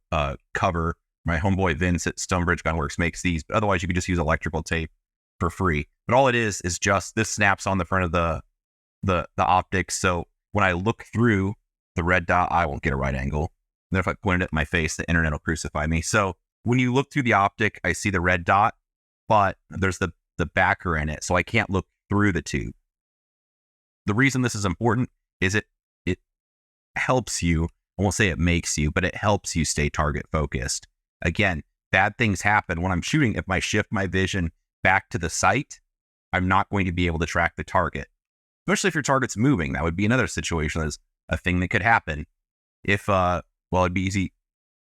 A: cover. My homeboy Vince at Stonebridge Gunworks makes these, but otherwise you could just use electrical tape for free. But all it is just this snaps on the front of the optics. So when I look through the red dot, I won't get a right angle. And then if I point it at my face, the internet will crucify me. So when you look through the optic, I see the red dot, but there's the backer in it, so I can't look through the tube. The reason this is important is it helps you, I won't say it makes you, but it helps you stay target focused. Again, bad things happen when I'm shooting. If I shift my vision back to the sight, I'm not going to be able to track the target, especially if your target's moving. That would be another situation. There's a thing that could happen. If, it'd be easy.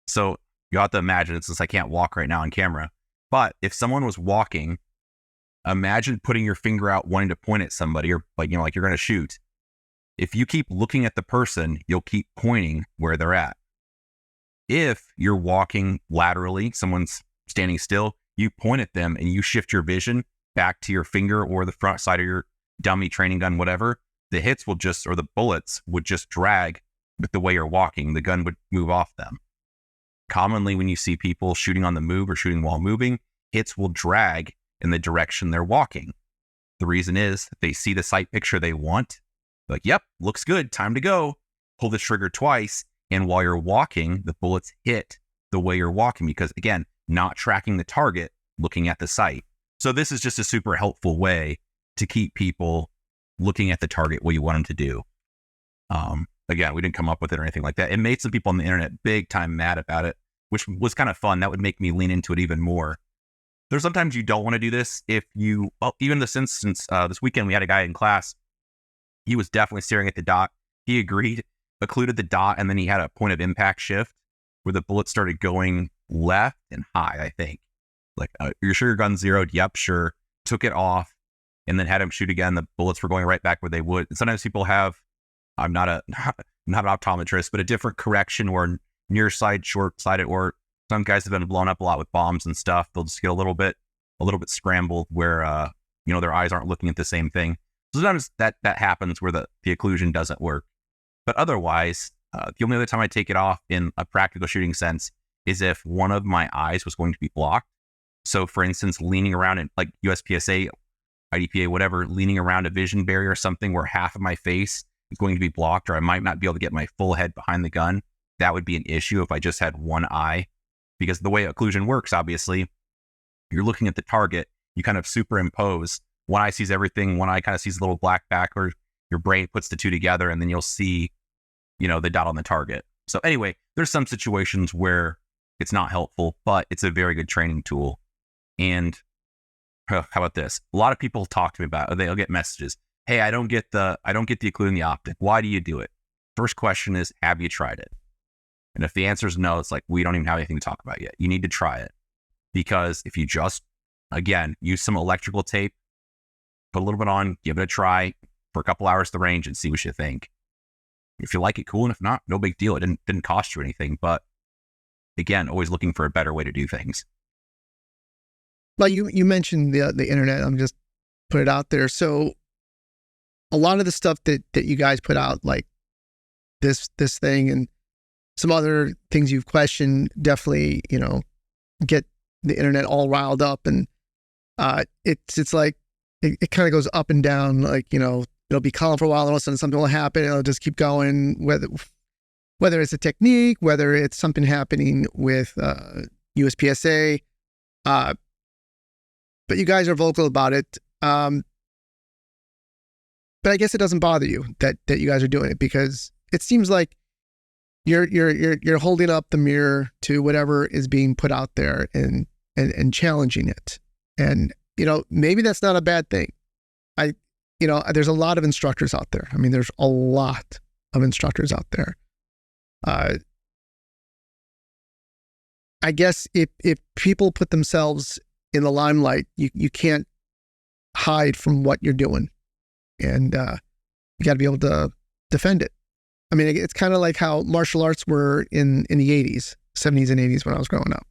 A: So you have to imagine, since I can't walk right now on camera, but if someone was walking, imagine putting your finger out wanting to point at somebody or like you're going to shoot. If you keep looking at the person, you'll keep pointing where they're at. If you're walking laterally, someone's standing still, you point at them and you shift your vision back to your finger or the front side of your dummy training gun, whatever, the hits will or the bullets would just drag with the way you're walking. The gun would move off them. Commonly, when you see people shooting on the move or shooting while moving, hits will drag in the direction they're walking. The reason is they see the sight picture they want. They're like, yep, looks good, time to go. Pull the trigger twice. And while you're walking, the bullets hit the way you're walking because, again, not tracking the target, looking at the sight. So this is just a super helpful way to keep people looking at the target what you want them to do. Again, we didn't come up with it or anything like that. It made some people on the internet big time mad about it, which was kind of fun. That would make me lean into it even more. There's sometimes you don't want to do this if you, even this instance, this weekend we had a guy in class. He was definitely staring at the dot. He agreed, occluded the dot, and then he had a point of impact shift where the bullet started going left and high, I think. Like, you're sure your gun's zeroed? Yep, sure. Took it off and then had him shoot again. The bullets were going right back where they would. And sometimes people have, I'm not an optometrist, but a different correction or near side, short sided, or some guys have been blown up a lot with bombs and stuff. They'll just get a little bit scrambled where, their eyes aren't looking at the same thing. Sometimes that happens where the occlusion doesn't work. But otherwise, the only other time I take it off in a practical shooting sense is if one of my eyes was going to be blocked. So for instance, leaning around in like USPSA, IDPA, whatever, leaning around a vision barrier or something where half of my face is going to be blocked, or I might not be able to get my full head behind the gun, that would be an issue if I just had one eye. Because the way occlusion works, obviously, you're looking at the target, you kind of superimpose. One eye sees everything, one eye kind of sees a little black background. Your brain puts the two together, and then you'll see, the dot on the target. So anyway, there's some situations where it's not helpful, but it's a very good training tool. And how about this? A lot of people talk to me about it. They'll get messages. Hey, I don't get the occlusion, the optic. Why do you do it? First question is, have you tried it? And if the answer is no, it's like, we don't even have anything to talk about yet. You need to try it. Because if you just, again, use some electrical tape, put a little bit on, give it a try for a couple hours at the range and see what you think. If you like it, cool. And if not, no big deal. It didn't cost you anything. But again, always looking for a better way to do things.
B: Well, you mentioned the internet. I'm just put it out there. So a lot of the stuff that you guys put out, like this thing and some other things you've questioned, definitely, get the internet all riled up. And it's like, it kind of goes up and down. Like, it'll be calm for a while, and all of a sudden something will happen. It'll just keep going, whether it's a technique, whether it's something happening with USPSA. But you guys are vocal about it. But I guess it doesn't bother you that you guys are doing it, because it seems like you're holding up the mirror to whatever is being put out there and challenging it. And, maybe that's not a bad thing. There's a lot of instructors out there. I mean, there's a lot of instructors out there. I guess if people put themselves in the limelight, you can't hide from what you're doing, and you got to be able to defend it. I mean, it's kind of like how martial arts were in the 80s, 70s and 80s when I was growing up.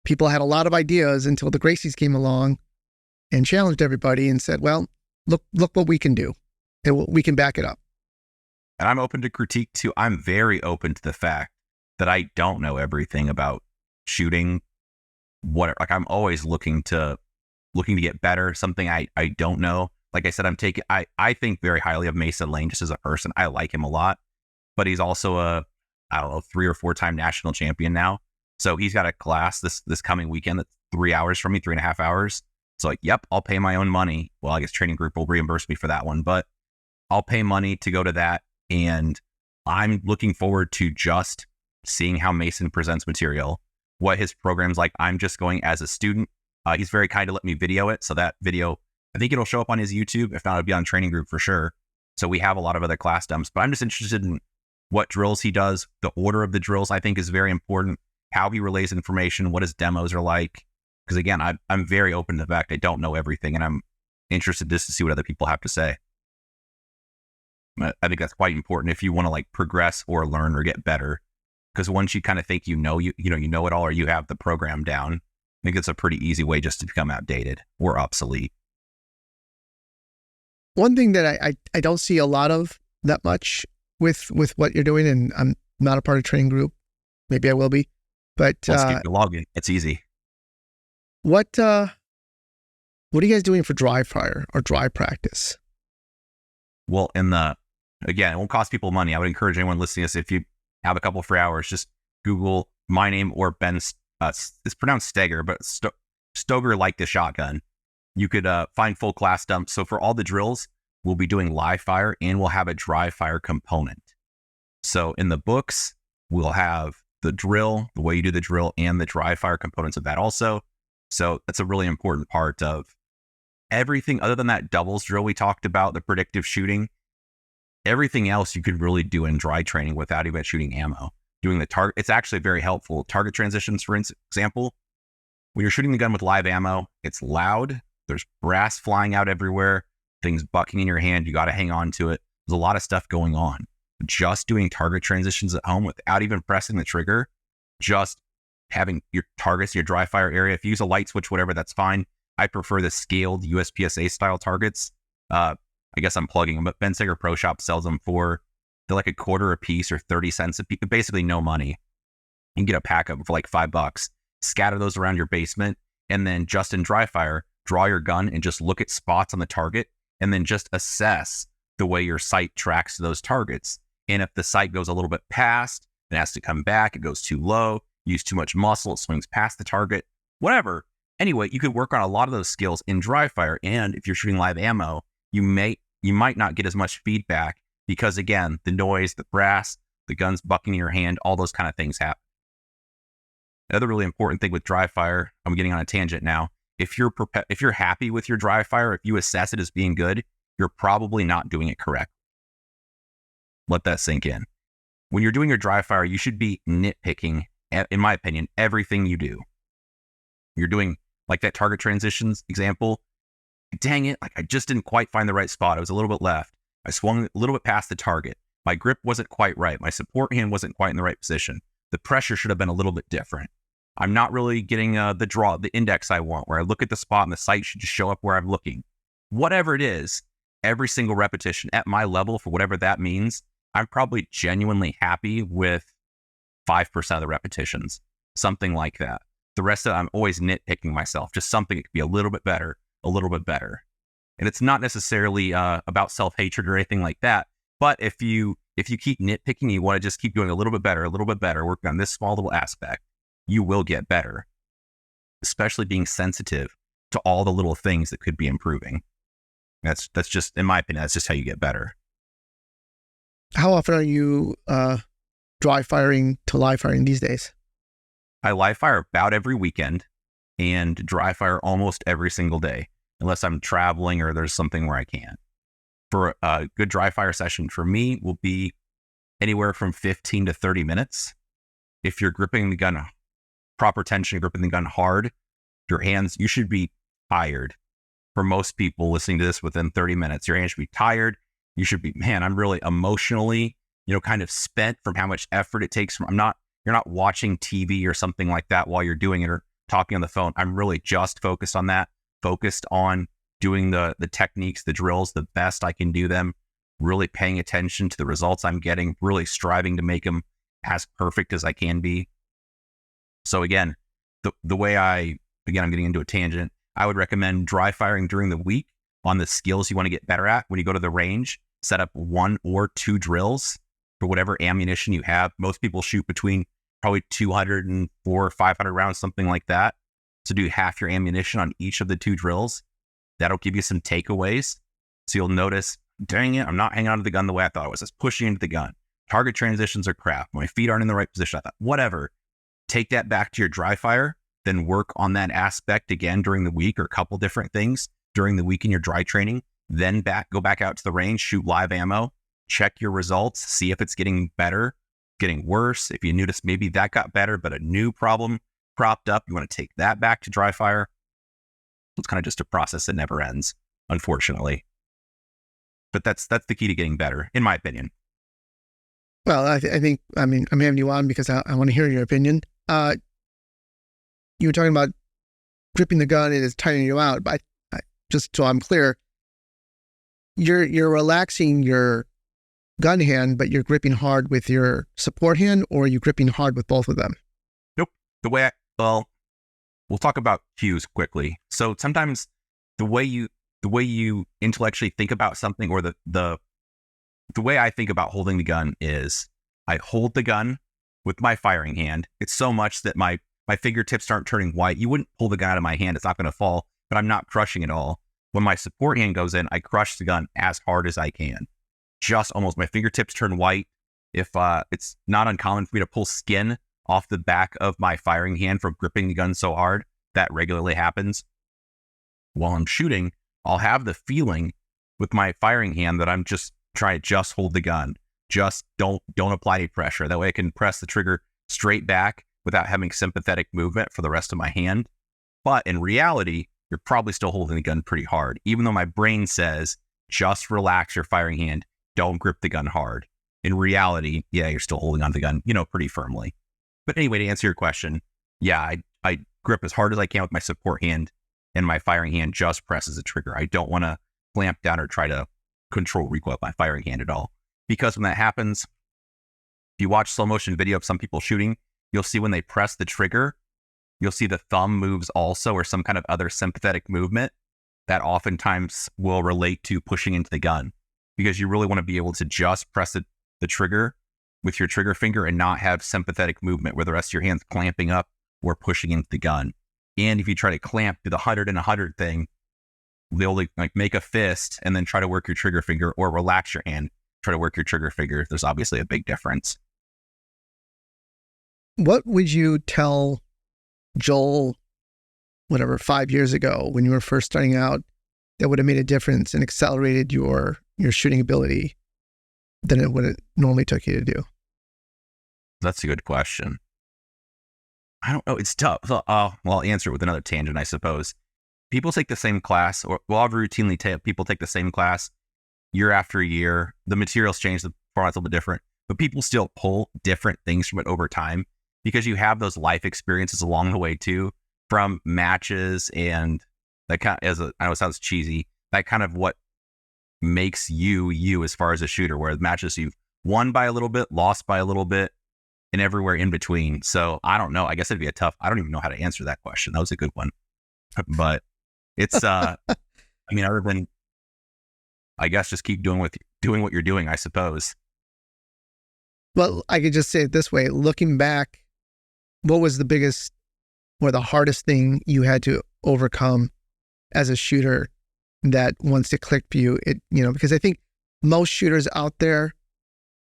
B: People had a lot of ideas until the Gracies came along and challenged everybody and said, well, look what we can do, and we can back it up.
A: And I'm open to critique too. I'm very open to the fact that I don't know everything about shooting. I'm always looking to get better. Something I don't know. Like I said, I think very highly of Mason Lane just as a person. I like him a lot, but he's also a 3 or 4 time national champion now. So he's got a class this coming weekend that's 3 hours from me, 3.5 hours. So like, yep, I'll pay my own money. Well, I guess training group will reimburse me for that one, but I'll pay money to go to that. And I'm looking forward to just seeing how Mason presents material, what his program's like. I'm just going as a student. He's very kind to let me video it. So that video, I think it'll show up on his YouTube. If not, it'll be on training group for sure. So we have a lot of other class dumps, but I'm just interested in what drills he does. The order of the drills, I think, is very important. How he relays information, what his demos are like. Because again, I'm very open to the fact I don't know everything, and I'm interested just to see what other people have to say. I think that's quite important if you want to progress or learn or get better. Because once you kind of think you know it all, or you have the program down, I think it's a pretty easy way just to become outdated or obsolete.
B: One thing that I don't see a lot of that much with what you're doing, and I'm not a part of training group. Maybe I will be, but
A: let's get the login. It's easy.
B: What are you guys doing for dry fire or dry practice?
A: Well, again, it won't cost people money. I would encourage anyone listening to this, if you have a couple free hours, just Google my name or Ben. It's pronounced Steger, but Stoeger like the shotgun. You could find full class dumps. So for all the drills, we'll be doing live fire, and we'll have a dry fire component. So in the books, we'll have the drill, the way you do the drill, and the dry fire components of that also. So that's a really important part of everything other than that doubles drill we talked about, the predictive shooting. Everything else you could really do in dry training without even shooting ammo. Doing the target, it's actually very helpful. Target transitions, for example, when you're shooting the gun with live ammo, it's loud. There's brass flying out everywhere, things bucking in your hand. You got to hang on to it. There's a lot of stuff going on. Just doing target transitions at home without even pressing the trigger, just having your targets, your dry fire area. If you use a light switch, whatever, that's fine. I prefer the scaled USPSA style targets. I guess I'm plugging them, but Ben Stoeger Pro Shop sells them they're like a quarter a piece or 30 cents a piece, basically no money. You can get a pack of them for like $5. Scatter those around your basement, and then just in dry fire, draw your gun and just look at spots on the target and then just assess the way your sight tracks to those targets. And if the sight goes a little bit past, it has to come back, it goes too low, use too much muscle, it swings past the target, whatever. Anyway, you could work on a lot of those skills in dry fire. And if you're shooting live ammo, you might not get as much feedback because, again, the noise, the brass, the gun's bucking in your hand, all those kind of things happen. Another really important thing with dry fire, I'm getting on a tangent now. If you're happy with your dry fire, if you assess it as being good, you're probably not doing it correct. Let that sink in. When you're doing your dry fire, you should be nitpicking, in my opinion, everything you do. You're doing like that target transitions example. Dang it, like I just didn't quite find the right spot. I was a little bit left. I swung a little bit past the target. My grip wasn't quite right. My support hand wasn't quite in the right position. The pressure should have been a little bit different. I'm not really getting the index I want, where I look at the spot and the sight should just show up where I'm looking. Whatever it is, every single repetition at my level, for whatever that means, I'm probably genuinely happy with 5% of the repetitions, something like that. The rest of it, I'm always nitpicking myself, just something that could be a little bit better, a little bit better. And it's not necessarily about self-hatred or anything like that. But if you keep nitpicking, you want to just keep doing a little bit better, working on this small little aspect, you will get better, especially being sensitive to all the little things that could be improving. That's just, in my opinion, that's just how you get better.
B: How often are you dry firing to live firing these days?
A: I live fire about every weekend and dry fire almost every single day, unless I'm traveling or there's something where I can. For a good dry fire session for me will be anywhere from 15 to 30 minutes. If you're gripping the gun, proper tension, you're gripping the gun hard, your hands, you should be tired. For most people listening to this within 30 minutes, your hands should be tired. You should be, man, I'm really emotionally, kind of spent from how much effort it takes. You're not watching TV or something like that while you're doing it or talking on the phone. I'm really just focused on that, focused on doing the techniques, the drills, the best I can do them, really paying attention to the results I'm getting, really striving to make them as perfect as I can be. So again, the way I'm getting into a tangent, I would recommend dry firing during the week on the skills you want to get better at. When you go to the range, set up 1 or 2 drills for whatever ammunition you have. Most people shoot between probably 200 and 400 or 500 rounds, something like that. So do half your ammunition on each of the 2 drills. That'll give you some takeaways. So you'll notice, dang it, I'm not hanging onto the gun the way I thought I was. Just pushing into the gun. Target transitions are crap. My feet aren't in the right position. I thought, whatever. Take that back to your dry fire, then work on that aspect again during the week, or a couple different things during the week in your dry training. Then go back out to the range, shoot live ammo, check your results, see if it's getting better, getting worse. If you notice maybe that got better, but a new problem cropped up, you want to take that back to dry fire. It's kind of just a process that never ends, unfortunately. But that's the key to getting better, in my opinion.
B: Well, I think I'm having you on because I want to hear your opinion. You were talking about gripping the gun and it's tightening you out, but just so I'm clear, you're relaxing your gun hand, but you're gripping hard with your support hand, or are you gripping hard with both of them?
A: Nope. We'll talk about cues quickly. So sometimes the way you intellectually think about something, or the way I think about holding the gun is I hold the gun with my firing hand. It's so much that my fingertips aren't turning white. You wouldn't pull the gun out of my hand. It's not going to fall, but I'm not crushing it all. When my support hand goes in, I crush the gun as hard as I can. Just almost, my fingertips turn white. If it's not uncommon for me to pull skin off the back of my firing hand from gripping the gun so hard, that regularly happens. While I'm shooting, I'll have the feeling with my firing hand that I'm just trying to just hold the gun. Just don't apply any pressure. That way I can press the trigger straight back without having sympathetic movement for the rest of my hand. But in reality, you're probably still holding the gun pretty hard. Even though my brain says, just relax your firing hand, don't grip the gun hard. In reality, yeah, you're still holding on to the gun, pretty firmly. But anyway, to answer your question, yeah, I grip as hard as I can with my support hand, and my firing hand just presses the trigger. I don't want to clamp down or try to control recoil with my firing hand at all. Because when that happens, if you watch slow motion video of some people shooting, you'll see when they press the trigger, you'll see the thumb moves also, or some kind of other sympathetic movement that oftentimes will relate to pushing into the gun, because you really want to be able to just press the trigger with your trigger finger and not have sympathetic movement where the rest of your hand's clamping up or pushing into the gun. And if you try to clamp, do the 100 and 100 thing, they'll like make a fist and then try to work your trigger finger, or relax your hand, try to work your trigger finger. There's obviously a big difference.
B: What would you tell Joel, 5 years ago when you were first starting out, that would have made a difference and accelerated your shooting ability than it would have normally took you to do?
A: That's a good question. I don't know. It's tough. So, I'll answer it with another tangent, I suppose. People take the same class, or I've routinely people take the same class year after year. The materials change, the format's a little bit different, but people still pull different things from it over time, because you have those life experiences along the way too, from matches, and that kind of, I know it sounds cheesy, that kind of what makes you as far as a shooter, where matches you've won by a little bit, lost by a little bit, and everywhere in between. So I don't know. I guess it'd be I don't even know how to answer that question. That was a good one. But it's, I mean, other than, I guess, just keep doing what you're doing, I suppose.
B: Well, I could just say it this way. Looking back, what was the biggest or the hardest thing you had to overcome as a shooter that once it clicked for you, because I think most shooters out there,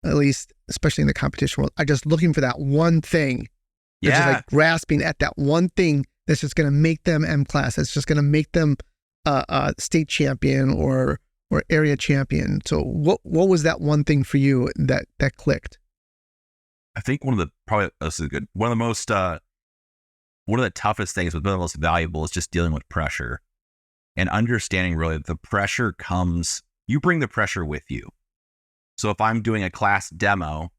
B: at least, especially in the competition world, are just looking for that one thing. They're just like grasping at that one thing that's just going to make them M class. That's just going to make them a state champion or area champion. So what was that one thing for you that clicked?
A: I think one of the toughest things, but one of the most valuable, is just dealing with pressure and understanding really that the pressure comes, you bring the pressure with you. So if I'm doing a class demo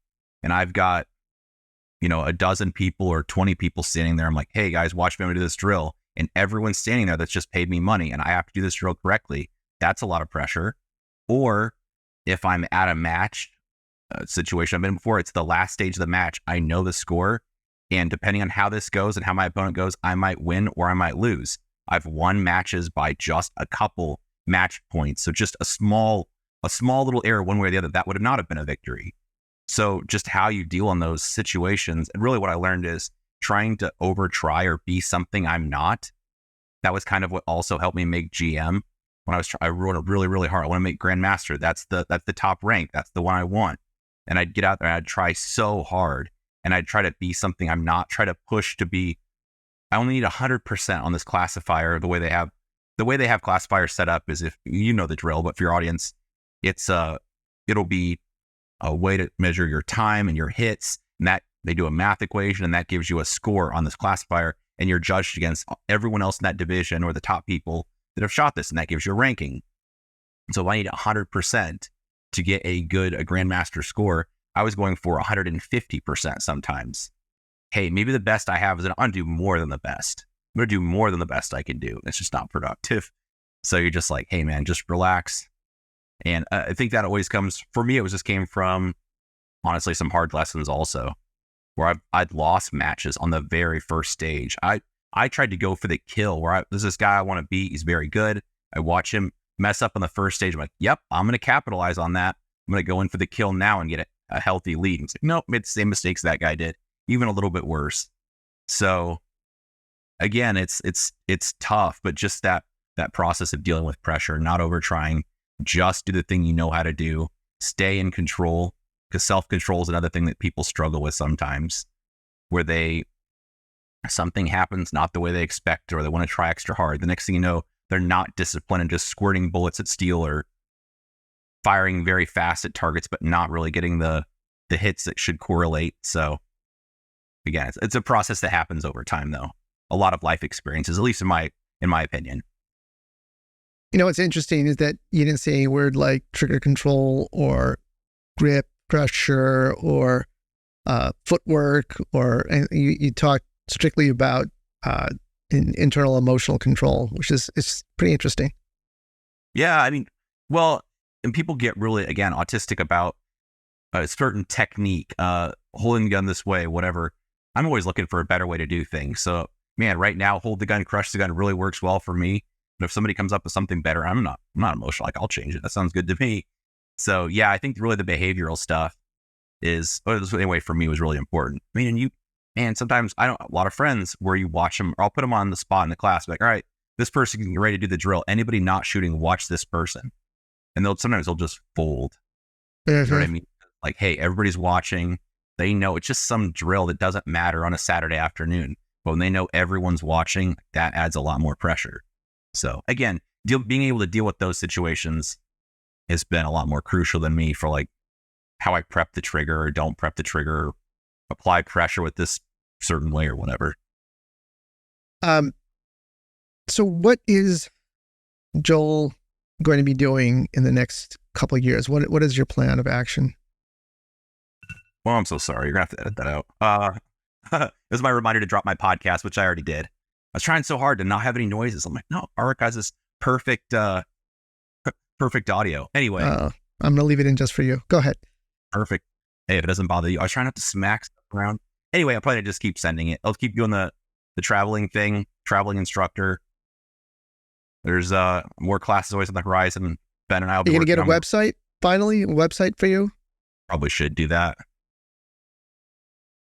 A: and I've got, a dozen people or 20 people standing there, I'm like, hey guys, watch me do this drill. And everyone's standing there that's just paid me money and I have to do this drill correctly. That's a lot of pressure. Or if I'm at a match situation I've been before, it's the last stage of the match. I know the score, and depending on how this goes and how my opponent goes, I might win or I might lose. I've won matches by just a couple match points. So just a small little error one way or the other, that would not have been a victory. So just how you deal in those situations. And really what I learned is trying to over-try or be something I'm not. That was kind of what also helped me make GM. When I wrote really, really hard. I want to make grandmaster. That's the top rank. That's the one I want. And I'd get out there and I'd try so hard, and I'd try to be something I'm not, try to push to be, I only need 100% on this classifier. The way they have classifiers set up is, if you know the drill, but for your audience, it'll be a way to measure your time and your hits, and that they do a math equation, and that gives you a score on this classifier, and you're judged against everyone else in that division or the top people that have shot this, and that gives you a ranking. So if I need 100% to get a grandmaster score, I was going for 150% sometimes. Hey, maybe the best I have is I'm going to do more than the best. I'm going to do more than the best I can do. It's just not productive. So you're just like, hey man, just relax. And I think that always comes, for me, came from, honestly, some hard lessons also, where I'd lost matches on the very first stage. I tried to go for the kill, where there's this guy I want to beat. He's very good. I watch him mess up on the first stage. I'm like, yep, I'm going to capitalize on that. I'm going to go in for the kill now and get a healthy lead. And it's like, nope, made the same mistakes that guy did, even a little bit worse. So again, it's tough, but just that process of dealing with pressure, not over trying, just do the thing you know how to do, stay in control, because self-control is another thing that people struggle with sometimes, where something happens not the way they expect, or they want to try extra hard. The next thing you know, they're not disciplined and just squirting bullets at steel or firing very fast at targets, but not really getting the hits that should correlate. So again, it's a process that happens over time, though. A lot of life experiences, at least in my opinion.
B: What's interesting is that you didn't say a word like trigger control or grip pressure or footwork, or you talked strictly about internal emotional control, which is pretty interesting.
A: Yeah, I mean, well, and people get really, again, autistic about a certain technique, holding the gun this way, whatever. I'm always looking for a better way to do things. So man, right now, hold the gun, crush the gun really works well for me. But if somebody comes up with something better, I'm not emotional. Like, I'll change it. That sounds good to me. So yeah, I think really the behavioral stuff anyway, for me was really important. I mean, sometimes a lot of friends where you watch them, or I'll put them on the spot in the class, like, all right, this person can get ready to do the drill. Anybody not shooting, watch this person. And sometimes they'll just fold. You know what I mean? Like, hey, everybody's watching. They know it's just some drill that doesn't matter on a Saturday afternoon. But when they know everyone's watching, that adds a lot more pressure. So again, being able to deal with those situations has been a lot more crucial than me for like how I prep the trigger or don't prep the trigger, or apply pressure with this certain way or whatever.
B: So what is Joel going to be doing in the next couple of years? What is your plan of action?
A: Well, I'm so sorry. You're going to have to edit that out. This is my reminder to drop my podcast, which I already did. I was trying so hard to not have any noises. I'm like, no, Arik has this perfect audio. Anyway.
B: I'm going to leave it in just for you. Go ahead.
A: Perfect. Hey, if it doesn't bother you, I was trying not to smack stuff around. Anyway, I'll probably just keep sending it. I'll keep doing the traveling thing, traveling instructor. There's more classes always on the horizon. Ben and I will be
B: You're going to get a website, finally? A website for you?
A: Probably should do that.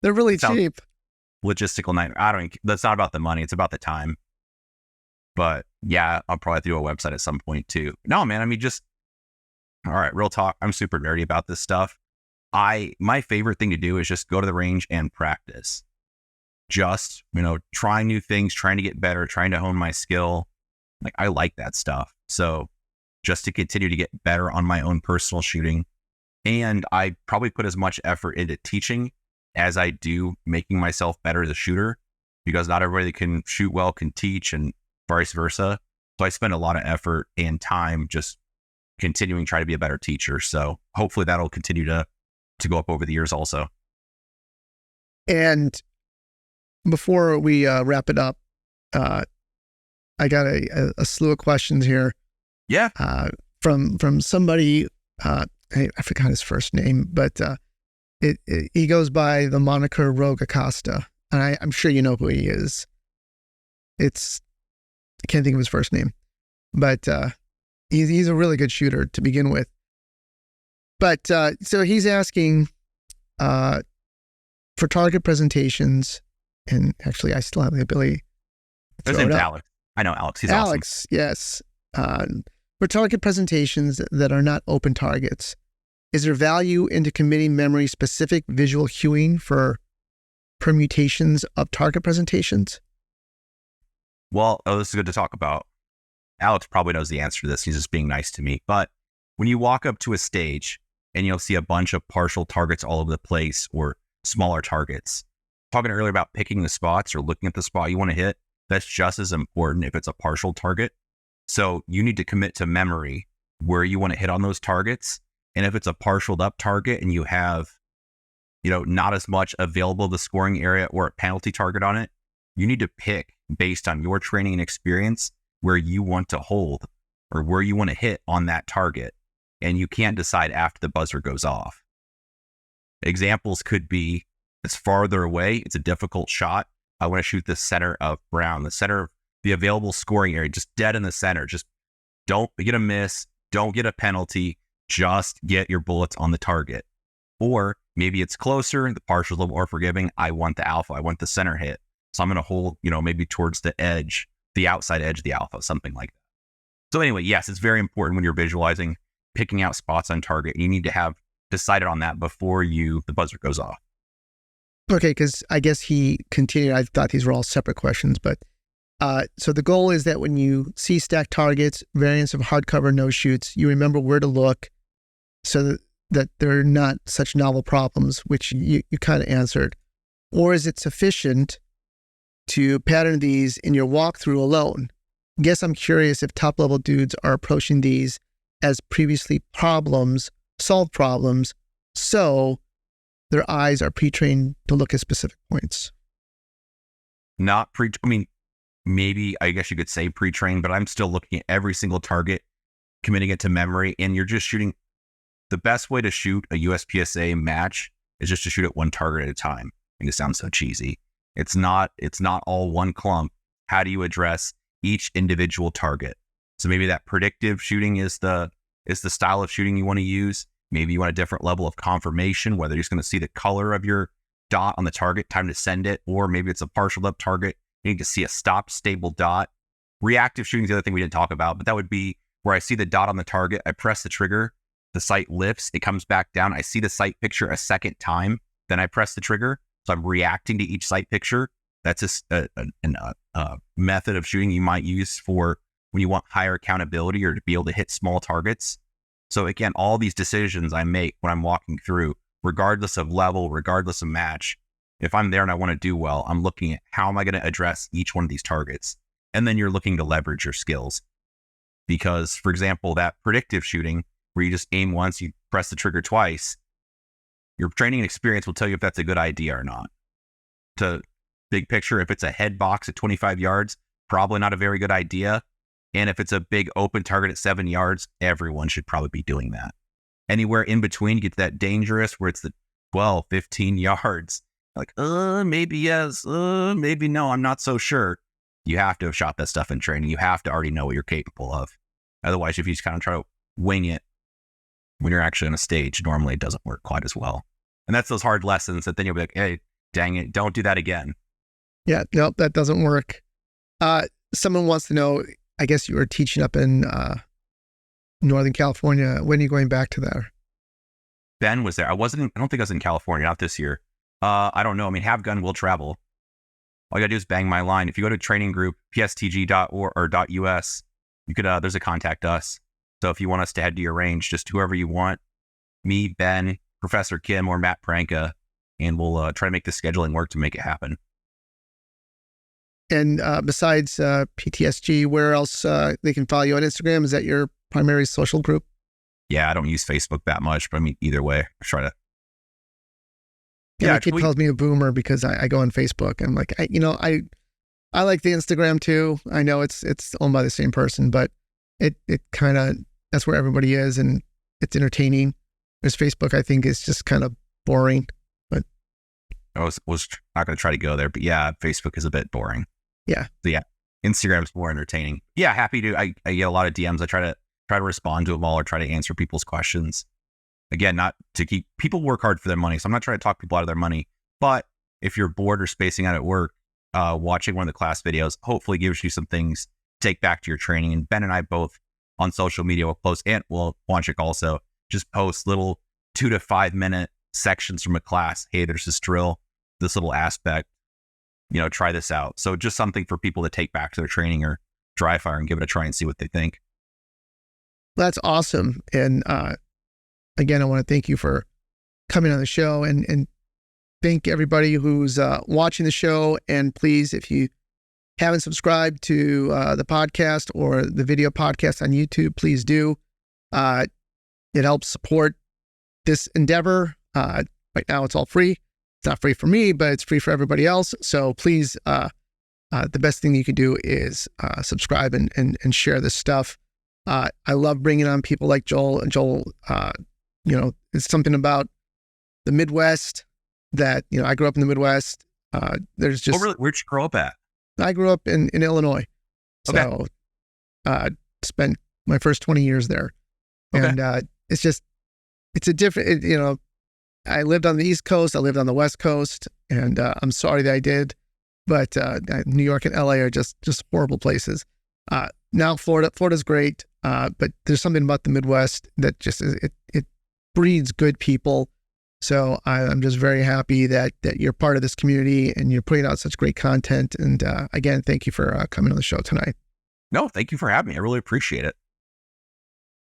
B: They're really cheap.
A: Logistical nightmare. That's not about the money. It's about the time. But yeah, I'll probably have to do a website at some point too. No, man, I mean, all right, real talk. I'm super nerdy about this stuff. My favorite thing to do is just go to the range and practice. Just, trying new things, trying to get better, trying to hone my skill. Like, I like that stuff. So just to continue to get better on my own personal shooting. And I probably put as much effort into teaching as I do making myself better as a shooter, because not everybody that can shoot well can teach, and vice versa. So I spend a lot of effort and time just continuing to try to be a better teacher. So hopefully that'll continue to go up over the years also.
B: And before we wrap it up, I got a slew of questions here.
A: Yeah.
B: From somebody, I forgot his first name, but he goes by the moniker Rogue Acosta, and I'm sure you know who he is. I can't think of his first name, but he's a really good shooter to begin with. But so he's asking for target presentations, and actually I still have the ability.
A: His name's Alex. I know Alex. He's awesome.
B: Alex, yes. For target presentations that are not open targets, is there value into committing memory-specific visual cueing for permutations of target presentations?
A: Well, this is good to talk about. Alex probably knows the answer to this. He's just being nice to me. But when you walk up to a stage and you'll see a bunch of partial targets all over the place, or smaller targets, talking earlier about picking the spots or looking at the spot you want to hit, that's just as important if it's a partial target. So you need to commit to memory where you want to hit on those targets. And if it's a partialed up target and you have, not as much available the scoring area or a penalty target on it, you need to pick based on your training and experience where you want to hold or where you want to hit on that target. And you can't decide after the buzzer goes off. Examples could be, it's farther away, it's a difficult shot. I want to shoot the center of brown, the center of the available scoring area, just dead in the center. Just don't get a miss, don't get a penalty, just get your bullets on the target. Or maybe it's closer, the partial's a little more forgiving. I want the alpha, I want the center hit. So I'm going to hold, maybe towards the edge, the outside edge of the alpha, something like that. So anyway, yes, it's very important when you're visualizing, picking out spots on target. You need to have decided on that before the buzzer goes off.
B: Okay, because I guess he continued. I thought these were all separate questions, but so the goal is that when you see stacked targets, variants of hardcover no shoots, you remember where to look so that they're not such novel problems, which you kind of answered. Or is it sufficient to pattern these in your walkthrough alone? Guess I'm curious if top-level dudes are approaching these as previously solved problems, so their eyes are pre-trained to look at specific points.
A: Maybe I guess you could say pre-trained, but I'm still looking at every single target, committing it to memory, and you're just shooting. The best way to shoot a USPSA match is just to shoot at one target at a time. I think it sounds so cheesy, It's not all one clump. How do you address each individual target? So maybe that predictive shooting is the style of shooting you want to use. Maybe you want a different level of confirmation, whether you're just going to see the color of your dot on the target, time to send it, or maybe it's a partial up target. You need to see a stop stable dot. Reactive shooting is the other thing we didn't talk about, but that would be where I see the dot on the target, I press the trigger, the sight lifts, it comes back down. I see the sight picture a second time, then I press the trigger. So I'm reacting to each sight picture. That's just a method of shooting you might use for when you want higher accountability or to be able to hit small targets. So again, all these decisions I make when I'm walking through, regardless of level, regardless of match, if I'm there and I want to do well, I'm looking at how am I going to address each one of these targets? And then you're looking to leverage your skills. Because, for example, that predictive shooting where you just aim once, you press the trigger twice, your training and experience will tell you if that's a good idea or not. To big picture, if it's a head box at 25 yards, probably not a very good idea. And if it's a big open target at 7 yards, everyone should probably be doing that. Anywhere in between, you get to that dangerous where it's the 12, 15 yards. Like, maybe yes, maybe no, I'm not so sure. You have to have shot that stuff in training. You have to already know what you're capable of. Otherwise, if you just kind of try to wing it when you're actually on a stage, normally it doesn't work quite as well. And that's those hard lessons that then you'll be like, hey, dang it, don't do that again.
B: Yeah, nope, that doesn't work. Someone wants to know, I guess you were teaching up in Northern California. When are you going back to there?
A: Ben was there. I don't think I was in California, not this year. I don't know. I mean, Have Gun will travel. All you gotta do is bang my line. If you go to training group, pstg.org or .us, you could, there's a contact us. So if you want us to head to your range, just whoever you want, me, Ben, Professor Kim, or Matt Pranka, and we'll try to make the scheduling work to make it happen.
B: And besides PTSG, where else they can follow you on Instagram? Is that your primary social group?
A: Yeah, I don't use Facebook that much, but I mean, either way, I try to.
B: Yeah, my kid calls me a boomer because I go on Facebook. I'm like, I like the Instagram too. I know it's owned by the same person, but it kind of, that's where everybody is, and it's entertaining. Whereas Facebook, I think, is just kind of boring. But
A: I was not going to try to go there, but yeah, Facebook is a bit boring.
B: Yeah.
A: So yeah, Instagram is more entertaining. Yeah, happy to. I get a lot of DMs. I try to respond to them all or try to answer people's questions. Again, not to keep people work hard for their money. So I'm not trying to talk people out of their money. But if you're bored or spacing out at work, watching one of the class videos hopefully gives you some things to take back to your training. And Ben and I both on social media will post, and Hwansik also just post little 2 to 5 minute sections from a class. Hey, there's this drill, this little aspect, try this out. So just something for people to take back to their training or dry fire and give it a try and see what they think.
B: That's awesome. And again, I want to thank you for coming on the show, and thank everybody who's watching the show. And please, if you haven't subscribed to the podcast or the video podcast on YouTube, please do. It helps support this endeavor. Right now, it's all free. It's not free for me, but it's free for everybody else. So please, the best thing you can do is subscribe and share this stuff. I love bringing on people like Joel. And Joel, it's something about the Midwest that, I grew up in the Midwest. There's just...
A: Really? Where'd you grow up at?
B: I grew up in Illinois.
A: Okay.
B: So spent my first 20 years there.
A: Okay.
B: And it's a different, I lived on the East Coast. I lived on the West Coast. And I'm sorry that I did. But New York and LA are just horrible places. Now Florida's great. But there's something about the Midwest that just, it breeds good people. So I'm just very happy that you're part of this community and you're putting out such great content. And again, thank you for coming on the show tonight.
A: No, thank you for having me. I really appreciate it.